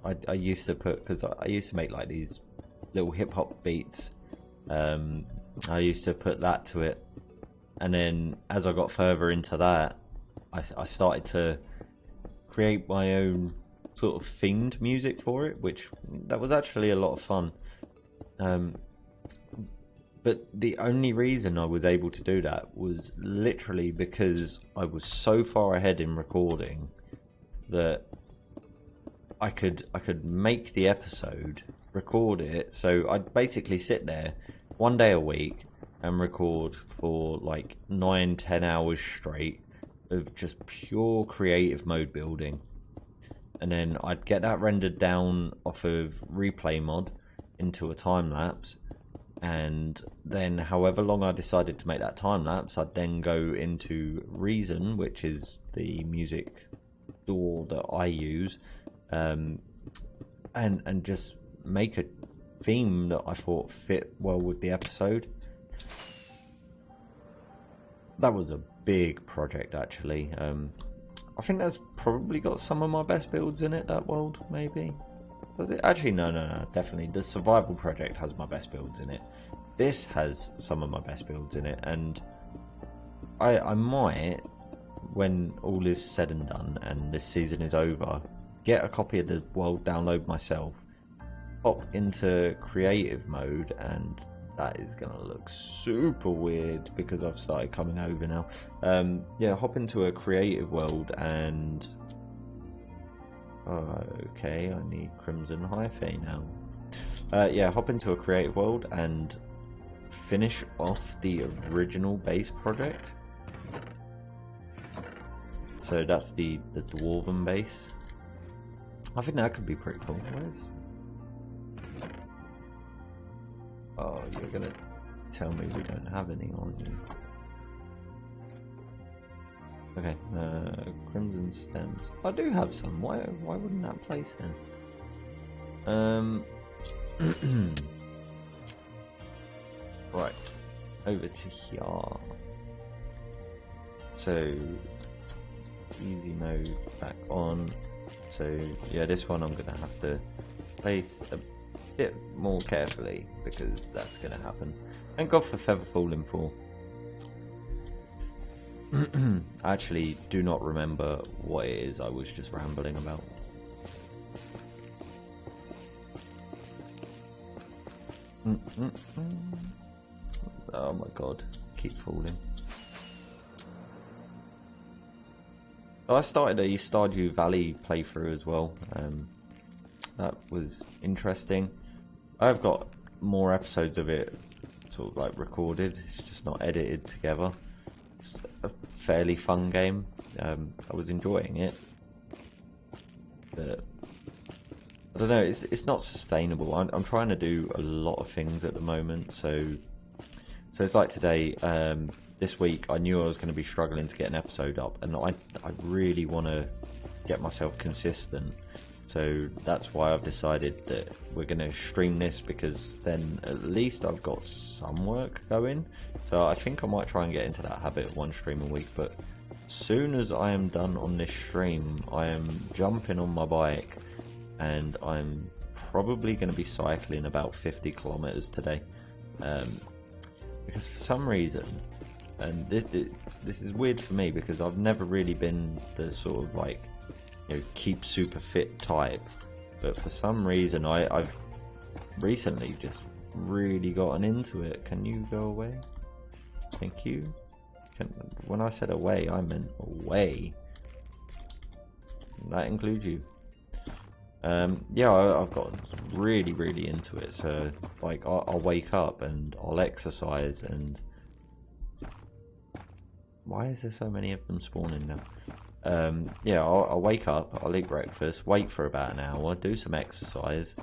I used to put, because I used to make like these little hip-hop beats. I used to put that to it, and then as I got further into that, I started to create my own sort of themed music for it, which that was actually a lot of fun. But the only reason I was able to do that was literally because I was so far ahead in recording that I could make the episode, record it. So I'd basically sit there one day a week and record for like 9-10 hours straight of just pure creative mode building, and then I'd get that rendered down off of replay mod into a time lapse, and then however long I decided to make that time lapse, I'd then go into Reason, which is the music DAW that I use, and just make a theme that I thought fit well with the episode. That was a big project actually. I think that's probably got some of my best builds in it, that world, maybe. Does it? Actually, no, definitely. The survival project has my best builds in it. This has some of my best builds in it, and I might, when all is said and done and this season is over, get a copy of the world, download myself, pop into creative mode, and that is going to look super weird because I've started coming over now. Yeah, hop into a creative world and... okay, I need Crimson Hyphae now. Yeah, hop into a creative world and finish off the original base project. So that's the Dwarven base. I think that could be pretty cool. Where's... oh, you're gonna tell me we don't have any, aren't you? Okay, Crimson Stems. I do have some. Why wouldn't that place then? Right, over to here. So, easy mode back on. So, yeah, this one I'm gonna have to place a bit more carefully because that's gonna happen. Thank God for Feather Falling 4. I actually do not remember what it is I was just rambling about. Oh my god, keep falling. I started a Stardew Valley playthrough as well. That was interesting. I've got more episodes of it sort of like recorded, it's just not edited together. It's a fairly fun game. I was enjoying it, but I don't know, it's not sustainable. I'm trying to do a lot of things at the moment, so it's like today, this week I knew I was going to be struggling to get an episode up, and I really want to get myself consistent. So that's why I've decided that we're going to stream this, because then at least I've got some work going. So I think I might try and get into that habit of one stream a week. But as soon as I am done on this stream, I am jumping on my bike and I'm probably going to be cycling about 50 kilometers today. Because for some reason, and this is weird for me because I've never really been the sort of like, you know, keep super fit type, but for some reason I've recently just really gotten into it. Can you go away? Thank you. When I said away, I meant away. That includes you. Yeah, I've got really into it. So like, I'll wake up and I'll exercise. And why is there so many of them spawning now? Yeah, I'll wake up, I'll eat breakfast, wait for about an hour, do some exercise,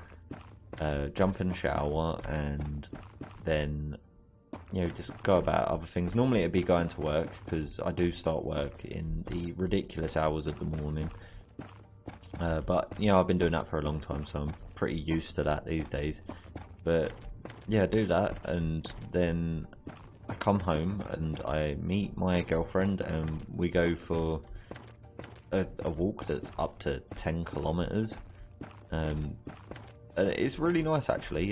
jump in the shower, and then, you know, just go about other things. Normally it'd be going to work, because I do start work in the ridiculous hours of the morning. But, you know, I've been doing that for a long time, so I'm pretty used to that these days. But, yeah, do that, and then I come home, and I meet my girlfriend, and we go for a walk that's up to 10 kilometers. It's really nice, actually,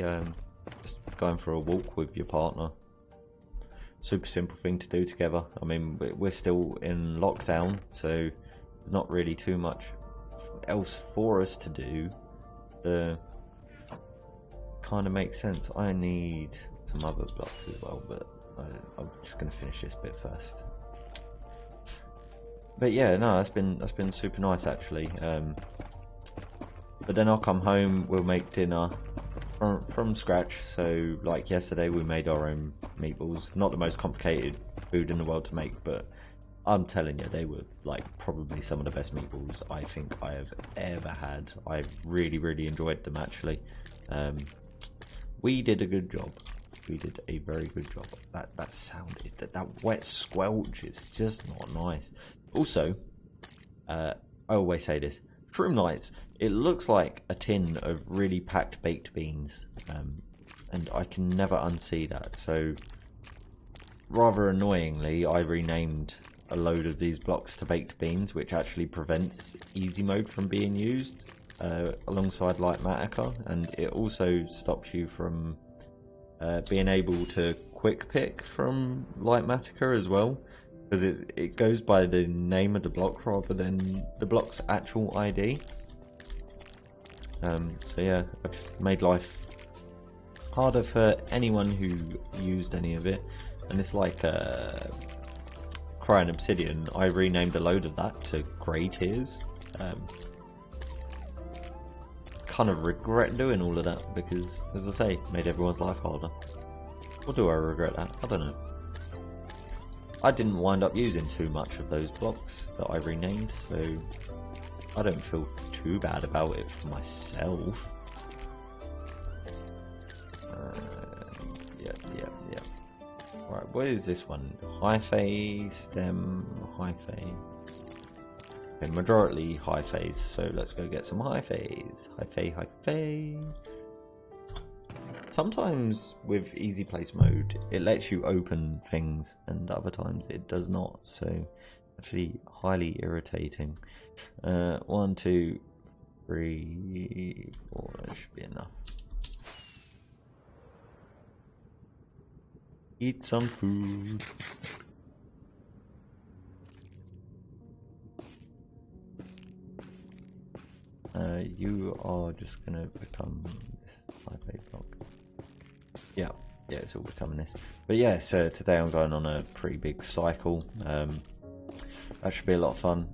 just going for a walk with your partner. Super simple thing to do together. I mean, we're still in lockdown, so there's not really too much else for us to do. Kind of makes sense. I need some other blocks as well, but I'm just going to finish this bit first. But yeah, no, that's been super nice, actually. But then I'll come home, we'll make dinner from scratch. So like yesterday we made our own meatballs. Not the most complicated food in the world to make, but I'm telling you, they were like probably some of the best meatballs I think I have ever had. I really enjoyed them, actually. We did a good job. We did a very good job. That sound, that wet squelch is just not nice. Also, I always say this, Shroom Lights, it looks like a tin of really packed baked beans, and I can never unsee that. So rather annoyingly, I renamed a load of these blocks to baked beans, which actually prevents easy mode from being used alongside Light Matica, and it also stops you from being able to quick pick from Light Matica as well, because it goes by the name of the block rather than the block's actual ID. So yeah, I've just made life harder for anyone who used any of it. And it's like Crying Obsidian, I renamed a load of that to Grey Tears. Kind of regret doing all of that because, as I say, it made everyone's life harder. Or do I regret that? I don't know. I didn't wind up using too much of those blocks that I renamed, so I don't feel too bad about it for myself. Yeah. Right, what is this one? Hyphae, stem, hyphae. Okay, majority hyphaes, so let's go get some hyphaes. Hyphae. Sometimes with easy place mode, it lets you open things, and other times it does not, so actually highly irritating. 1, 2, 3, 4, that should be enough. Eat some food. You are just gonna become this hyphae block. Yeah, it's all becoming this. But yeah, so today I'm going on a pretty big cycle. That should be a lot of fun,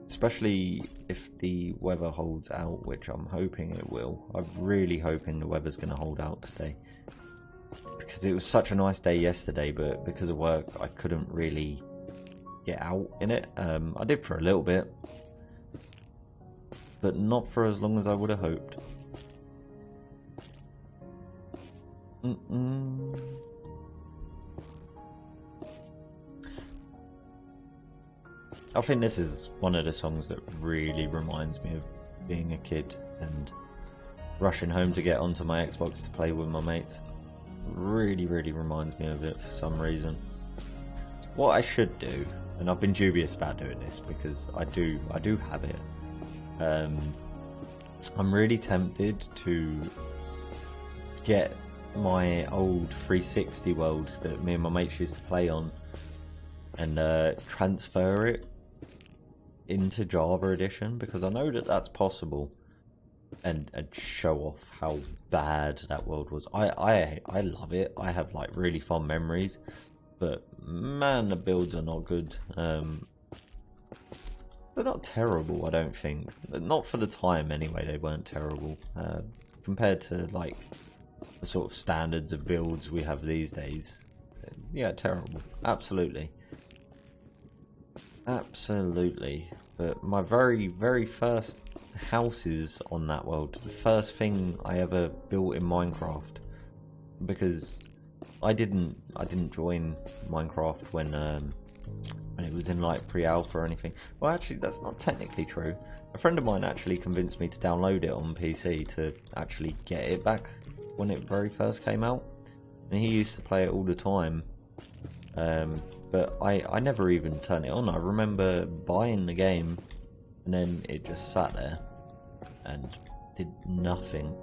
especially if the weather holds out, which I'm hoping it will. I'm really hoping the weather's going to hold out today, because it was such a nice day yesterday, but because of work I couldn't really get out in it. I did for a little bit, but not for as long as I would have hoped. I think this is one of the songs that really reminds me of being a kid and rushing home to get onto my Xbox to play with my mates. Really reminds me of it for some reason. What I should do, and I've been dubious about doing this because I do have it. I'm really tempted to get my old 360 world that me and my mates used to play on and transfer it into Java Edition, because I know that that's possible. and show off how bad that world was. I love it. I have like really fond memories, but man, the builds are not good. They're not terrible, I don't think. Not for the time anyway, they weren't terrible. Compared to like the sort of standards of builds we have these days. Yeah, terrible. Absolutely. Absolutely. But my very first houses on that world, the first thing I ever built in Minecraft, because I didn't join Minecraft when it was in like pre-alpha or anything. Well, actually, that's not technically true. A friend of mine actually convinced me to download it on PC to actually get it back when it very first came out, and he used to play it all the time. But I never even turned it on. I remember buying the game and then it just sat there and did nothing.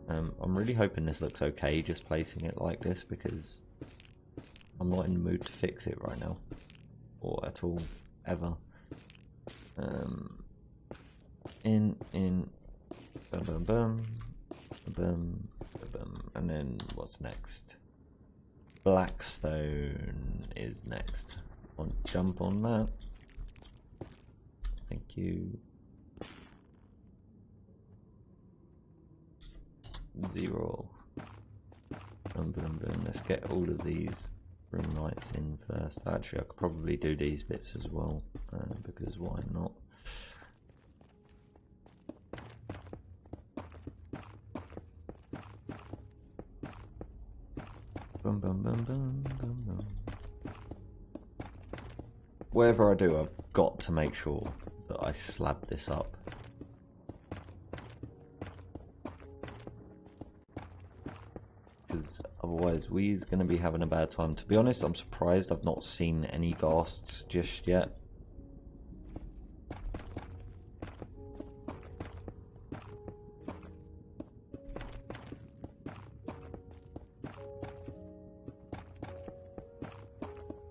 I'm really hoping this looks okay, just placing it like this, because I'm not in the mood to fix it right now, or at all, ever. Boom, boom, boom, boom, boom, and then what's next? Blackstone is next. Jump on that. Thank you. 0. Boom, boom, boom. Let's get all of these room lights in first. Actually, I could probably do these bits as well, because why not? Boom, boom, boom, boom, boom, boom. Whatever I do, I've got to make sure that I slab this up. Because otherwise we's going to be having a bad time. To be honest, I'm surprised I've not seen any ghasts just yet.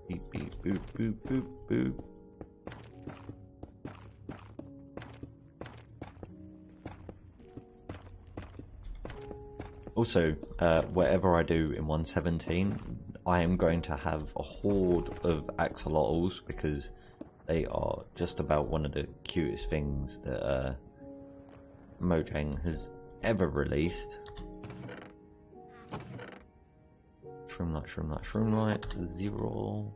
Beep, beep, boop, boop, boop, boop. Also, whatever I do in 1.17, I am going to have a horde of axolotls, because they are just about one of the cutest things that Mojang has ever released. Shroomlight, shroomlight, shroomlight, 0.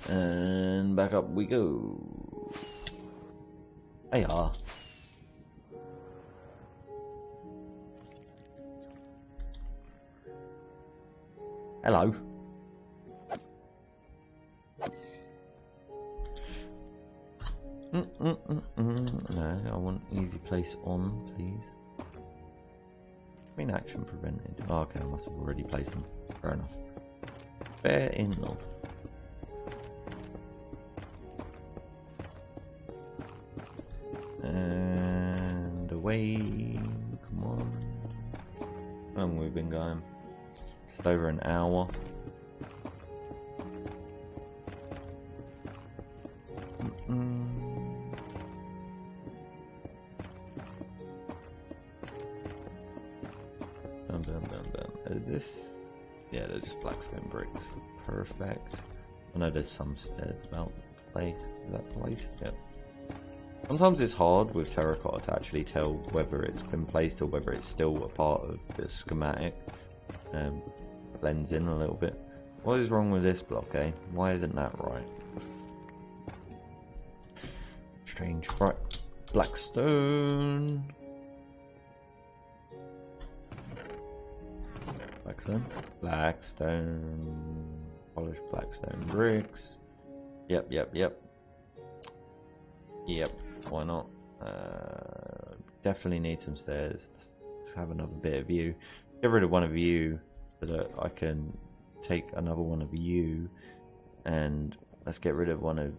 And back up we go. They are. Hello. No, I want easy place on, please. Screen action prevented. Oh, okay, I must have already placed them. Fair enough. Fair enough. And away. Come on. How long we've been going? Just over an hour. Is this? Yeah, they're just blackstone bricks. Perfect. I know there's some stairs about place. Is that placed? Yep. Sometimes it's hard with terracotta to actually tell whether it's been placed or whether it's still a part of the schematic. Blends in a little bit. What is wrong with this block, eh? Why isn't that right? Strange. Right. Blackstone. Blackstone. Blackstone. Polished blackstone bricks. Yep. Yep. Why not? Definitely need some stairs. Let's have another bit of you. Get rid of one of you so that I can take another one of you, and let's get rid of one of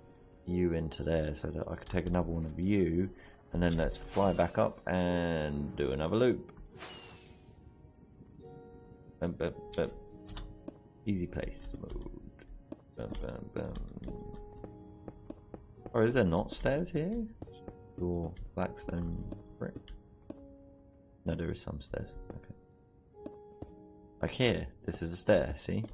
you into there so that I can take another one of you, and then let's fly back up and do another loop. Easy place mode. Or is there not stairs here? Or blackstone brick? No, there is some stairs. Okay. Like here, this is a stair, see?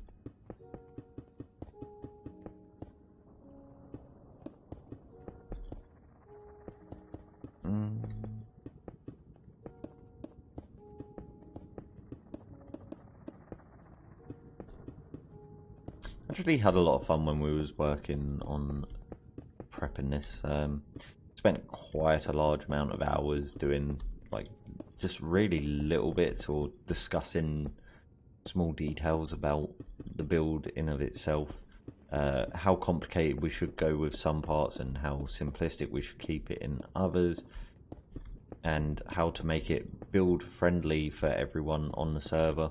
Actually had a lot of fun when we was working on prepping this. Spent quite a large amount of hours doing like just really little bits or discussing small details about the build in of itself, how complicated we should go with some parts and how simplistic we should keep it in others, and how to make it build friendly for everyone on the server.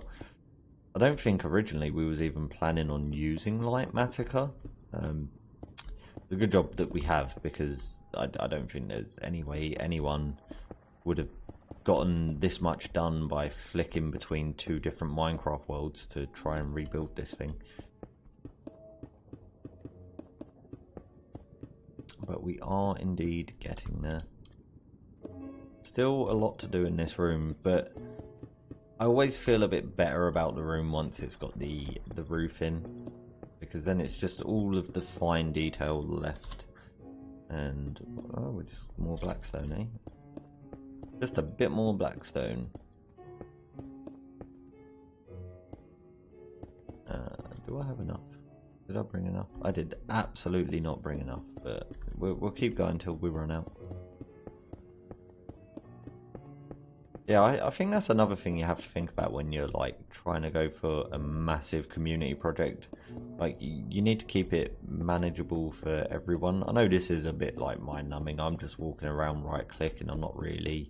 I don't think originally we was even planning on using Light Matica. It's a good job that we have, because I don't think there's any way anyone would have gotten this much done by flicking between two different Minecraft worlds to try and rebuild this thing. But we are indeed getting there. Still a lot to do in this room, but I always feel a bit better about the room once it's got the roof in, because then it's just all of the fine detail left. And oh, we're just more blackstone, eh? Just a bit more blackstone. Do I have enough? Did I bring enough? I did absolutely not bring enough, but we'll keep going until we run out. Yeah, I think that's another thing you have to think about when you're like trying to go for a massive community project. Like, you need to keep it manageable for everyone. I know this is a bit like mind-numbing. I'm just walking around right-clicking. I'm not really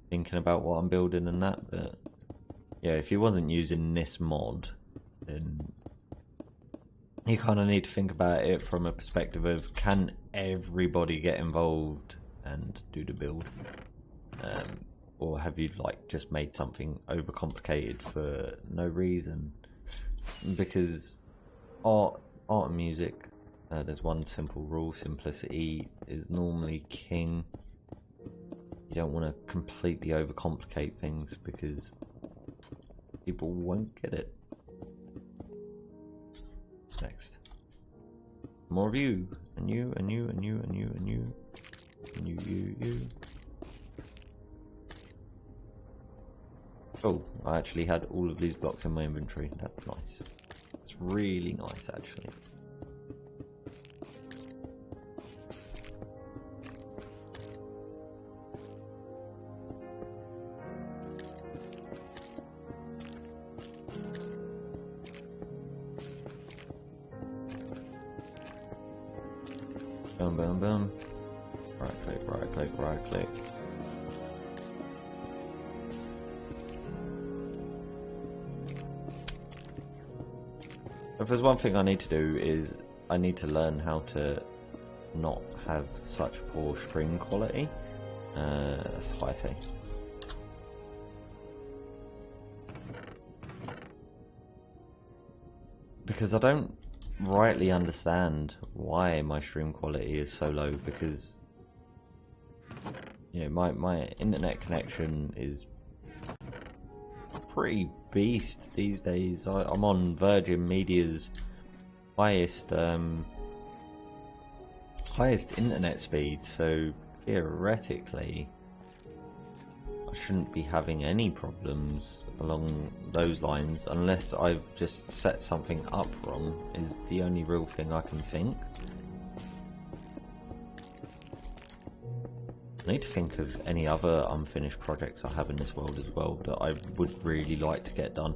thinking about what I'm building and that. But yeah, if you wasn't using this mod, then you kind of need to think about it from a perspective of, can everybody get involved and do the build? Or have you like just made something overcomplicated for no reason? Because art and music, there's one simple rule: simplicity is normally king. You don't want to completely overcomplicate things, because people won't get it. What's next? More of you, and you, and you, and you, and you, and you, and you. Oh, I actually had all of these blocks in my inventory. That's nice. It's really nice, actually. Boom, boom, boom. Right click, right click, right click. If there's one thing I need to do, is I need to learn how to not have such poor stream quality. That's high thing. Because I don't rightly understand why my stream quality is so low, because you know, my internet connection is pretty beast these days. I'm on Virgin Media's highest internet speed, so theoretically I shouldn't be having any problems along those lines, unless I've just set something up wrong, is the only real thing I can think. I need to think of any other unfinished projects I have in this world as well that I would really like to get done.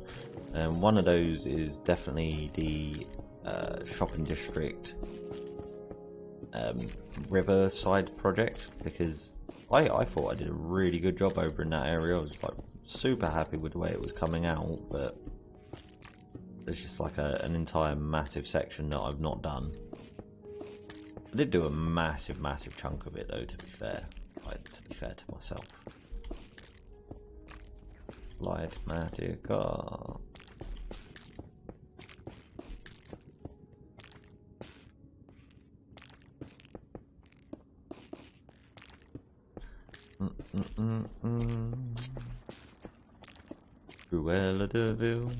One of those is definitely the shopping district riverside project, because I thought I did a really good job over in that area. I was like super happy with the way it was coming out, but there's just like an entire massive section that I've not done. I did do a massive chunk of it though, to be fair. To be fair to myself. Light Matica. Cruella de Vil.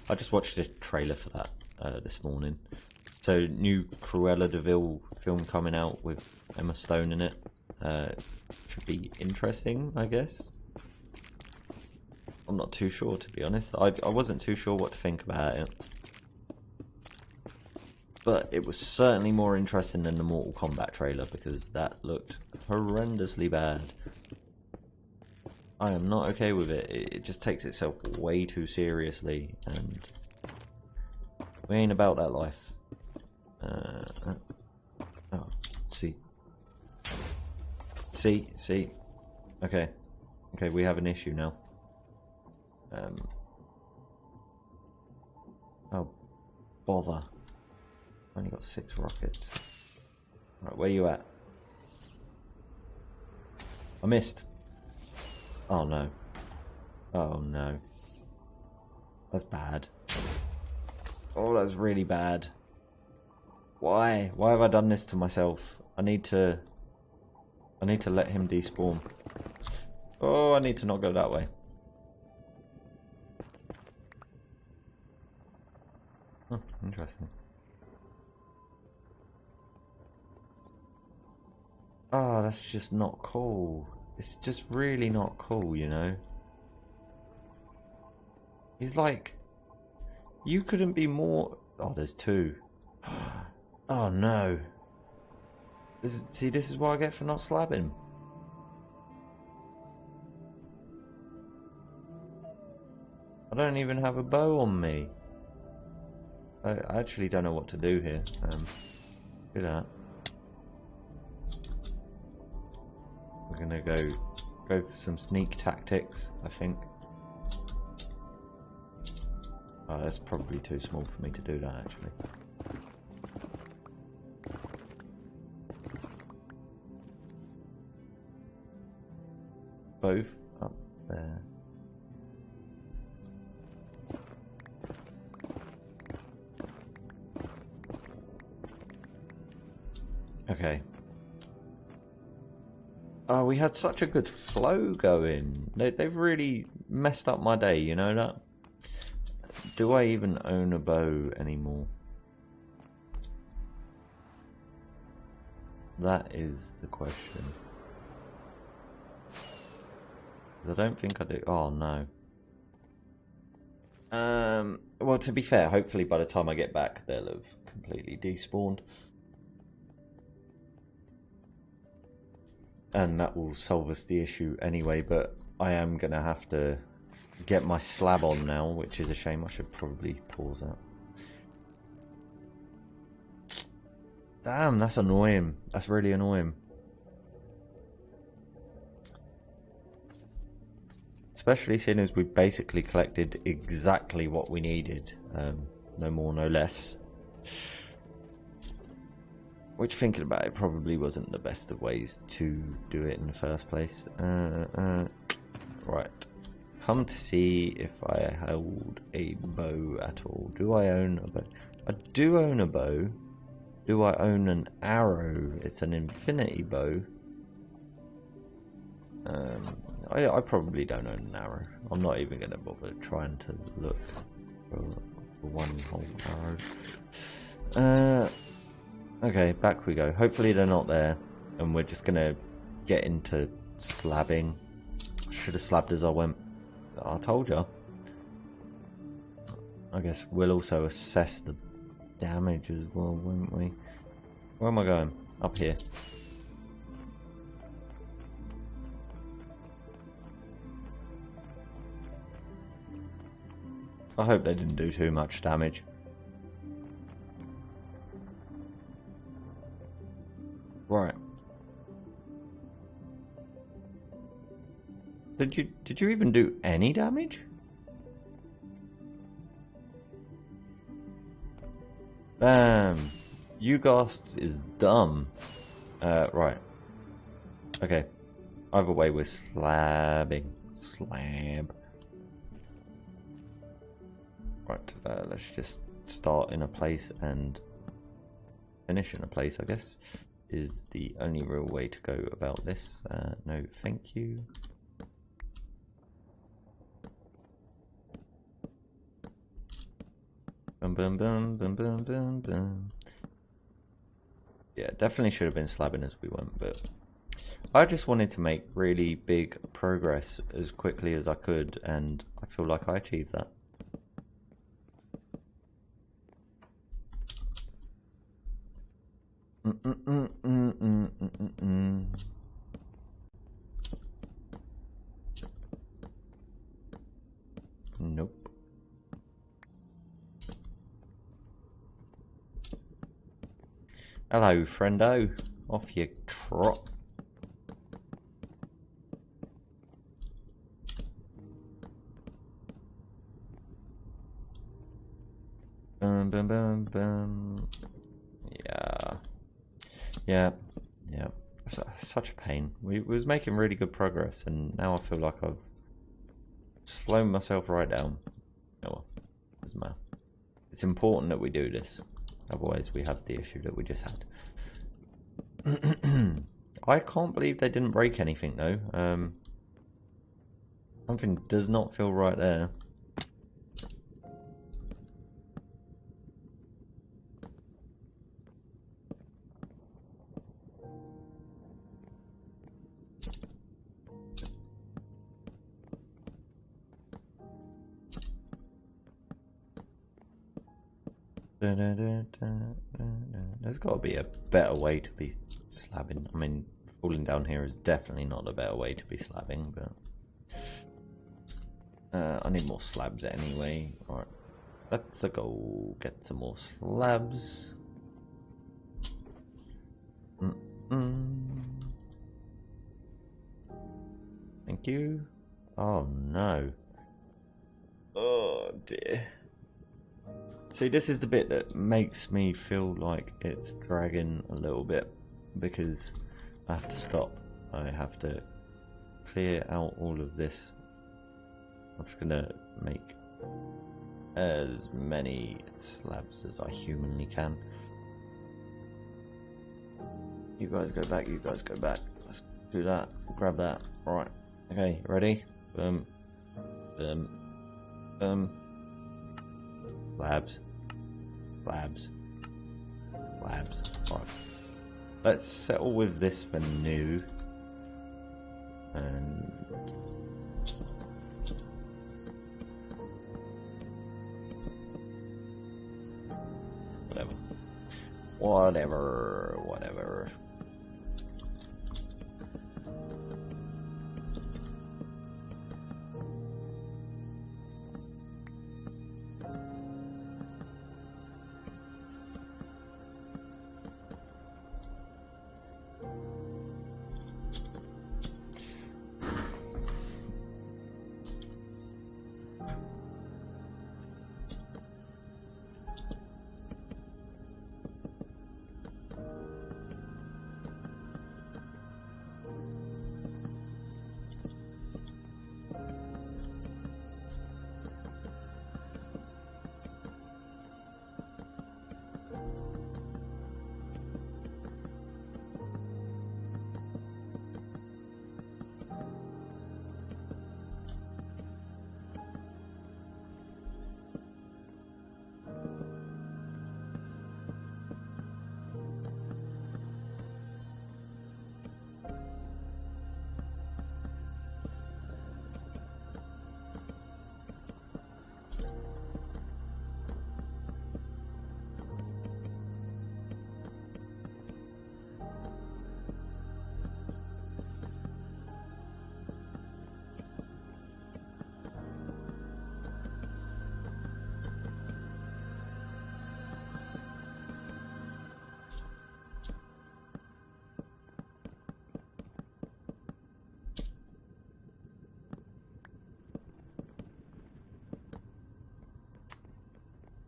I just watched a trailer for that this morning. So, new Cruella de Vil film coming out with Emma Stone in it. Should be interesting, I guess. I'm not too sure, to be honest. I wasn't too sure what to think about it. But it was certainly more interesting than the Mortal Kombat trailer, because that looked horrendously bad. I am not okay with it. It just takes itself way too seriously, and we ain't about that life. Oh, see. Okay, we have an issue now. Oh, bother. I've only got 6 rockets. Right, where you at? I missed. Oh no. Oh no. That's bad. Oh, that's really bad. Why? Why have I done this to myself? I need to let him despawn. Oh, I need to not go that way. Oh, interesting. Oh, that's just not cool. It's just really not cool, you know? He's like... You couldn't be more... Oh, there's 2. Oh, no. See, this is what I get for not slabbing. I don't even have a bow on me. I actually don't know what to do here. Do that. We're gonna go for some sneak tactics, I think. Oh, that's probably too small for me to do that, actually. Both up there. Okay. Oh, we had such a good flow going. They've really messed up my day, you know that? Do I even own a bow anymore? That is the question. I don't think I do. Oh, no. Well, to be fair, hopefully by the time I get back, they'll have completely despawned. And that will solve us the issue anyway, but I am going to have to get my slab on now, which is a shame. I should probably pause that. Damn, that's annoying. That's really annoying. Especially seeing as we basically collected exactly what we needed. No more, no less. Which, thinking about it, probably wasn't the best of ways to do it in the first place. Right. Come to see if I hold a bow at all. Do I own a bow? I do own a bow. Do I own an arrow? It's an infinity bow. I probably don't own an arrow. I'm not even going to bother trying to look for one whole arrow. Okay, back we go. Hopefully they're not there, and we're just going to get into slabbing. Should have slabbed as I went. I told you. I guess we'll also assess the damage as well, won't we? Where am I going? Up here. I hope they didn't do too much damage. Right. Did you even do any damage? Damn. Ughosts is dumb. Right. Okay. Either way, we're slabbing. Slab. Right, let's just start in a place and finish in a place, I guess, is the only real way to go about this. No, thank you. Boom, boom, boom, boom, boom, boom, boom. Yeah, definitely should have been slabbing as we went, but I just wanted to make really big progress as quickly as I could, and I feel like I achieved that. Nope. Hello, friendo. Off you trot. Boom, boom, boom, boom. Yeah. Yeah. Yeah. Such a pain. We was making really good progress, and now I feel like I've slowed myself right down. Oh well. Doesn't matter. It's important that we do this. Otherwise, we have the issue that we just had. I can't believe they didn't break anything, though. Something does not feel right there. There's got to be a better way to be slabbing. I mean, falling down here is definitely not a better way to be slabbing, but I need more slabs anyway. Alright, let's go get some more slabs. Thank you. Oh no. Oh dear. See, this is the bit that makes me feel like it's dragging a little bit, because I have to stop. I have to clear out all of this. I'm just gonna make as many slabs as I humanly can. You guys go back, you guys go back. Let's do that. Grab that. Alright. Okay, ready? Boom. Boom. Boom. Slabs. Slabs. Slabs. Alright. Let's settle with this for new. And whatever.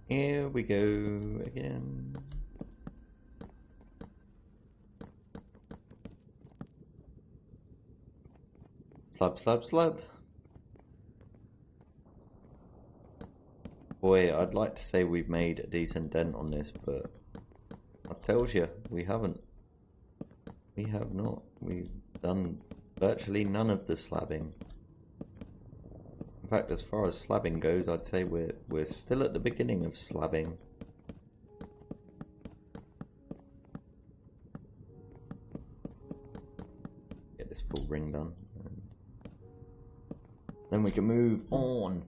Here we go again. Slab, slab, slab. Boy, I'd like to say we've made a decent dent on this, but I tells you, we haven't. We have not. We've done virtually none of the slabbing. In fact, as far as slabbing goes, I'd say we're still at the beginning of slabbing. Get this full ring done, and then we can move on.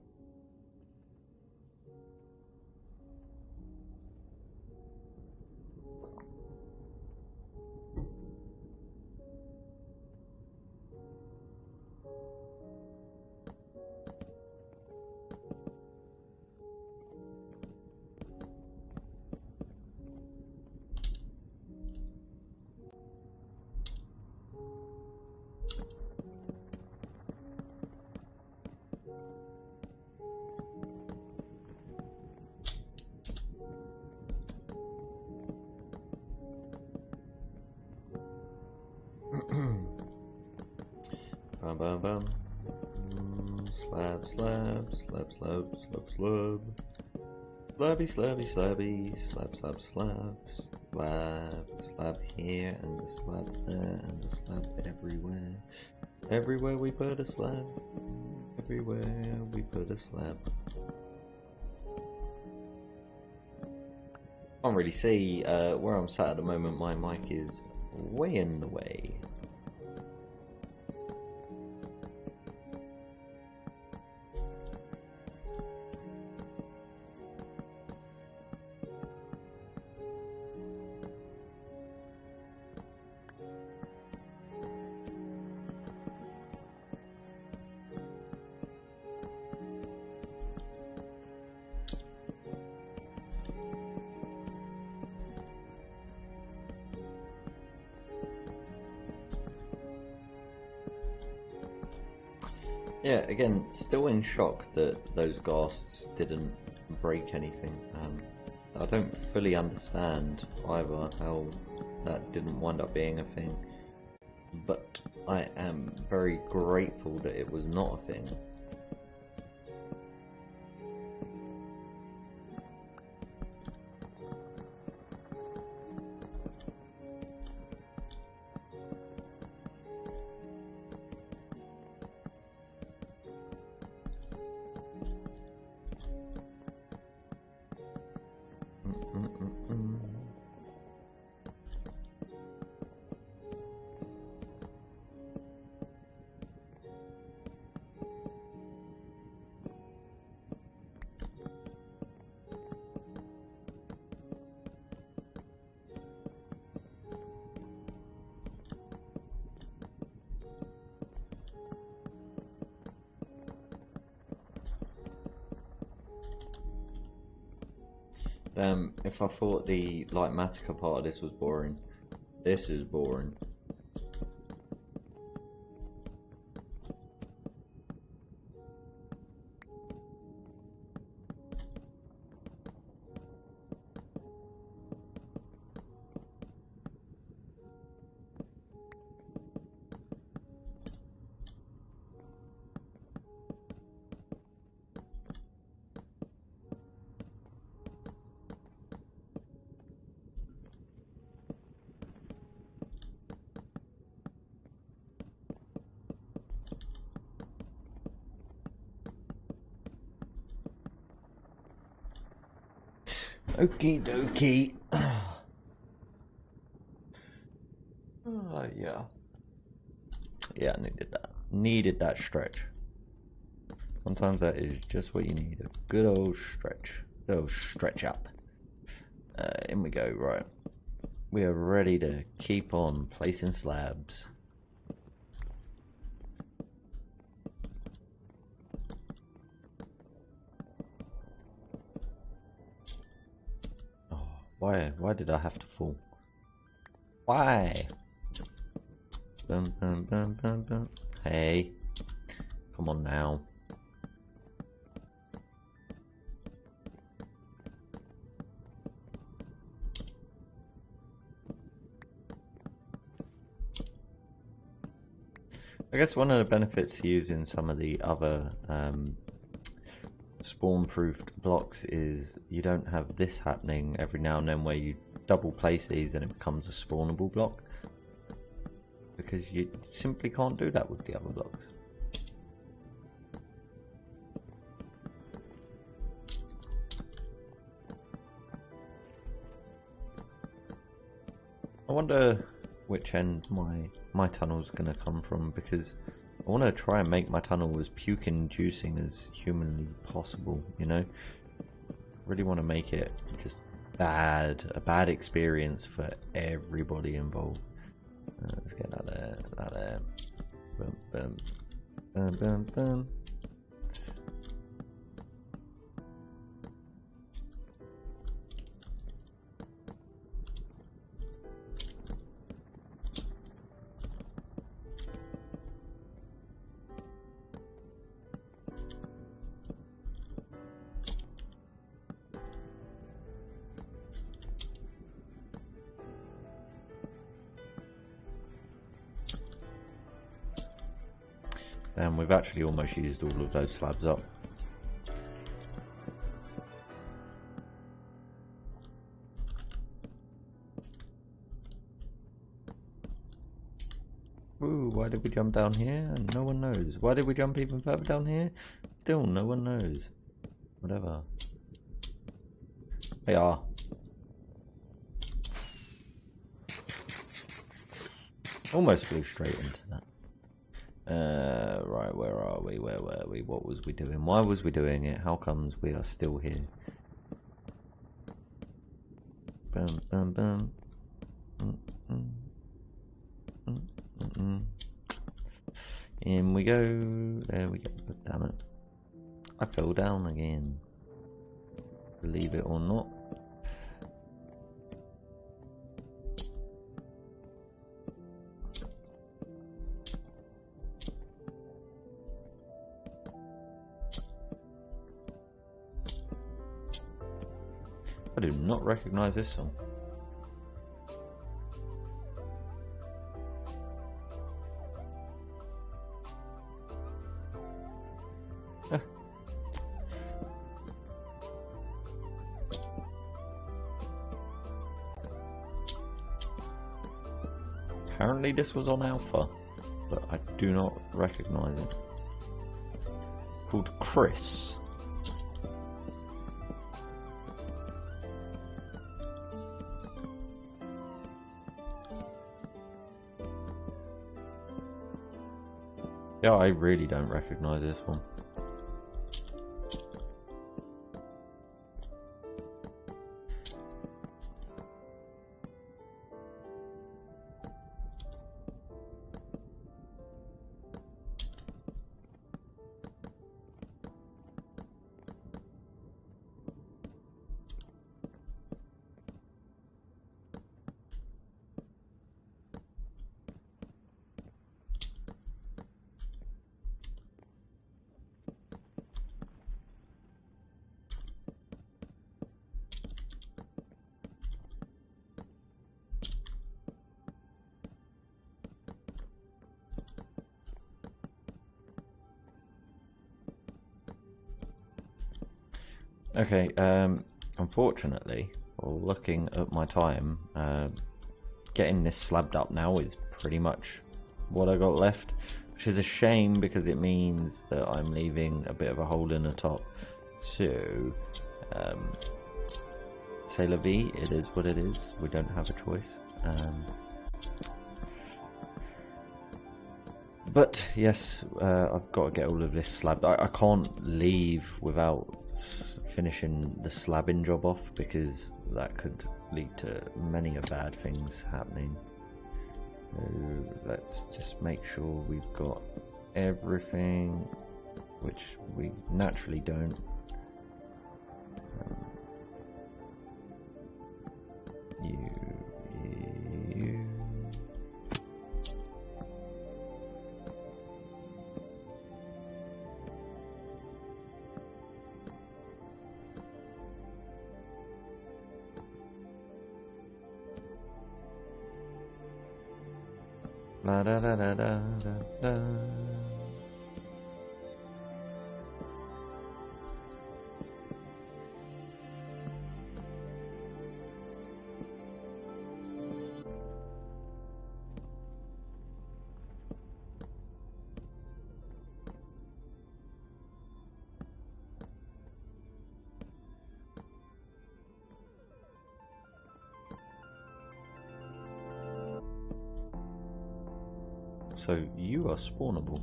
Bum bum bum. Slab, slab, slab, slab, slab, slab. Slabby, slabby, slabby, slab, slab, slab, slab, slab here, and a slab there, and a slab everywhere. Everywhere we put a slab. Everywhere we put a slab. Can't really see where I'm sat at the moment. My mic is way in the way. Yeah, again, still in shock that those ghasts didn't break anything. I don't fully understand either how that didn't wind up being a thing, but I am very grateful that it was not a thing. If I thought the Light Matica part of this was boring, this is boring. Okie dokie. Yeah. Yeah, I needed that. Needed that stretch. Sometimes that is just what you need. A good old stretch. Good old stretch up. In we go, right. We are ready to keep on placing slabs. Why did I have to fall? Why? Bum, bum, bum, bum, bum. Hey, come on now. I guess one of the benefits to using some of the other spawn-proofed blocks is you don't have this happening every now and then where you double place these and it becomes a spawnable block, because you simply can't do that with the other blocks. I wonder which end my tunnel's gonna come from, because I want to try and make my tunnel as puke-inducing as humanly possible, you know? Really want to make it just a bad experience for everybody involved. Let's get that there. Boom, boom, boom, boom, boom. And we've actually almost used all of those slabs up. Ooh, why did we jump down here? No one knows. Why did we jump even further down here? Still, no one knows. Whatever. They are. Almost flew straight into that. Right, where are we? Where were we? What was we doing? Why was we doing it? How comes we are still here? Boom, boom, boom. In we go. There we go. Damn it. I fell down again. Believe it or not. I do not recognize this song. Apparently this was on alpha, but I do not recognize it. Called Chris. Yeah, I really don't recognize this one. Okay, unfortunately, looking at my time, getting this slabbed up now is pretty much what I got left, which is a shame because it means that I'm leaving a bit of a hole in the top. So, c'est la vie, it is what it is. We don't have a choice. But yes, I've got to get all of this slabbed. I can't leave without finishing the slabbing job off, because that could lead to many a bad things happening. So let's just make sure we've got everything, which we naturally don't. You. La da da da da da da. so you are spawnable.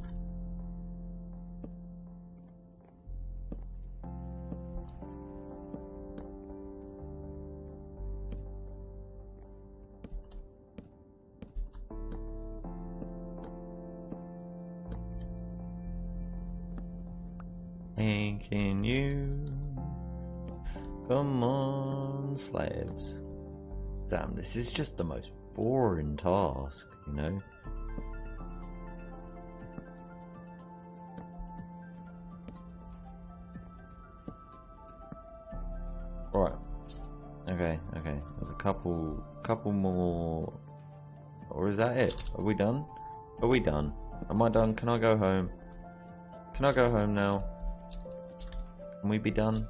Thanking you. Come on, slaves. Damn, this is just the most boring task, you know? Right. Okay. There's a couple more. Or is that it? Are we done? Are we done? Am I done? Can I go home? Can I go home now? Can we be done?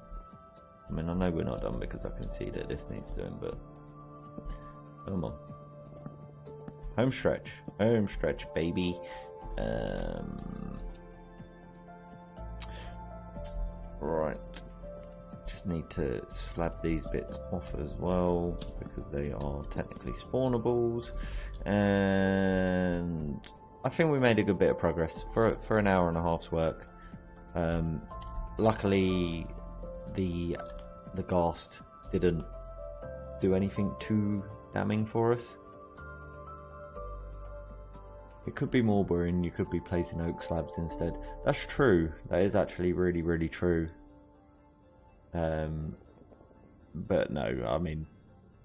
I mean, I know we're not done because I can see that this needs doing, but come on. Home stretch, baby. Right. Just need to slab these bits off as well because they are technically spawnables, and I think we made a good bit of progress for an hour and a half's work. Luckily, the ghast didn't do anything too damning for us. It could be more boring. You could be placing oak slabs instead. That's true. That is actually really, really true. But no, I mean,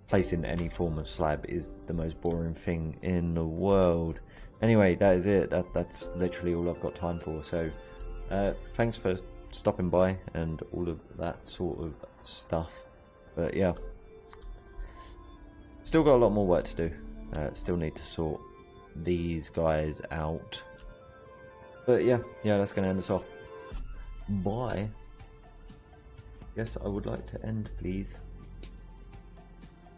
placing any form of slab is the most boring thing in the world. Anyway, that is it. That's literally all I've got time for. So, thanks for stopping by and all of that sort of stuff. But yeah, still got a lot more work to do. Still need to sort these guys out. But yeah, that's going to end us off. Bye. Yes, I would like to end, please.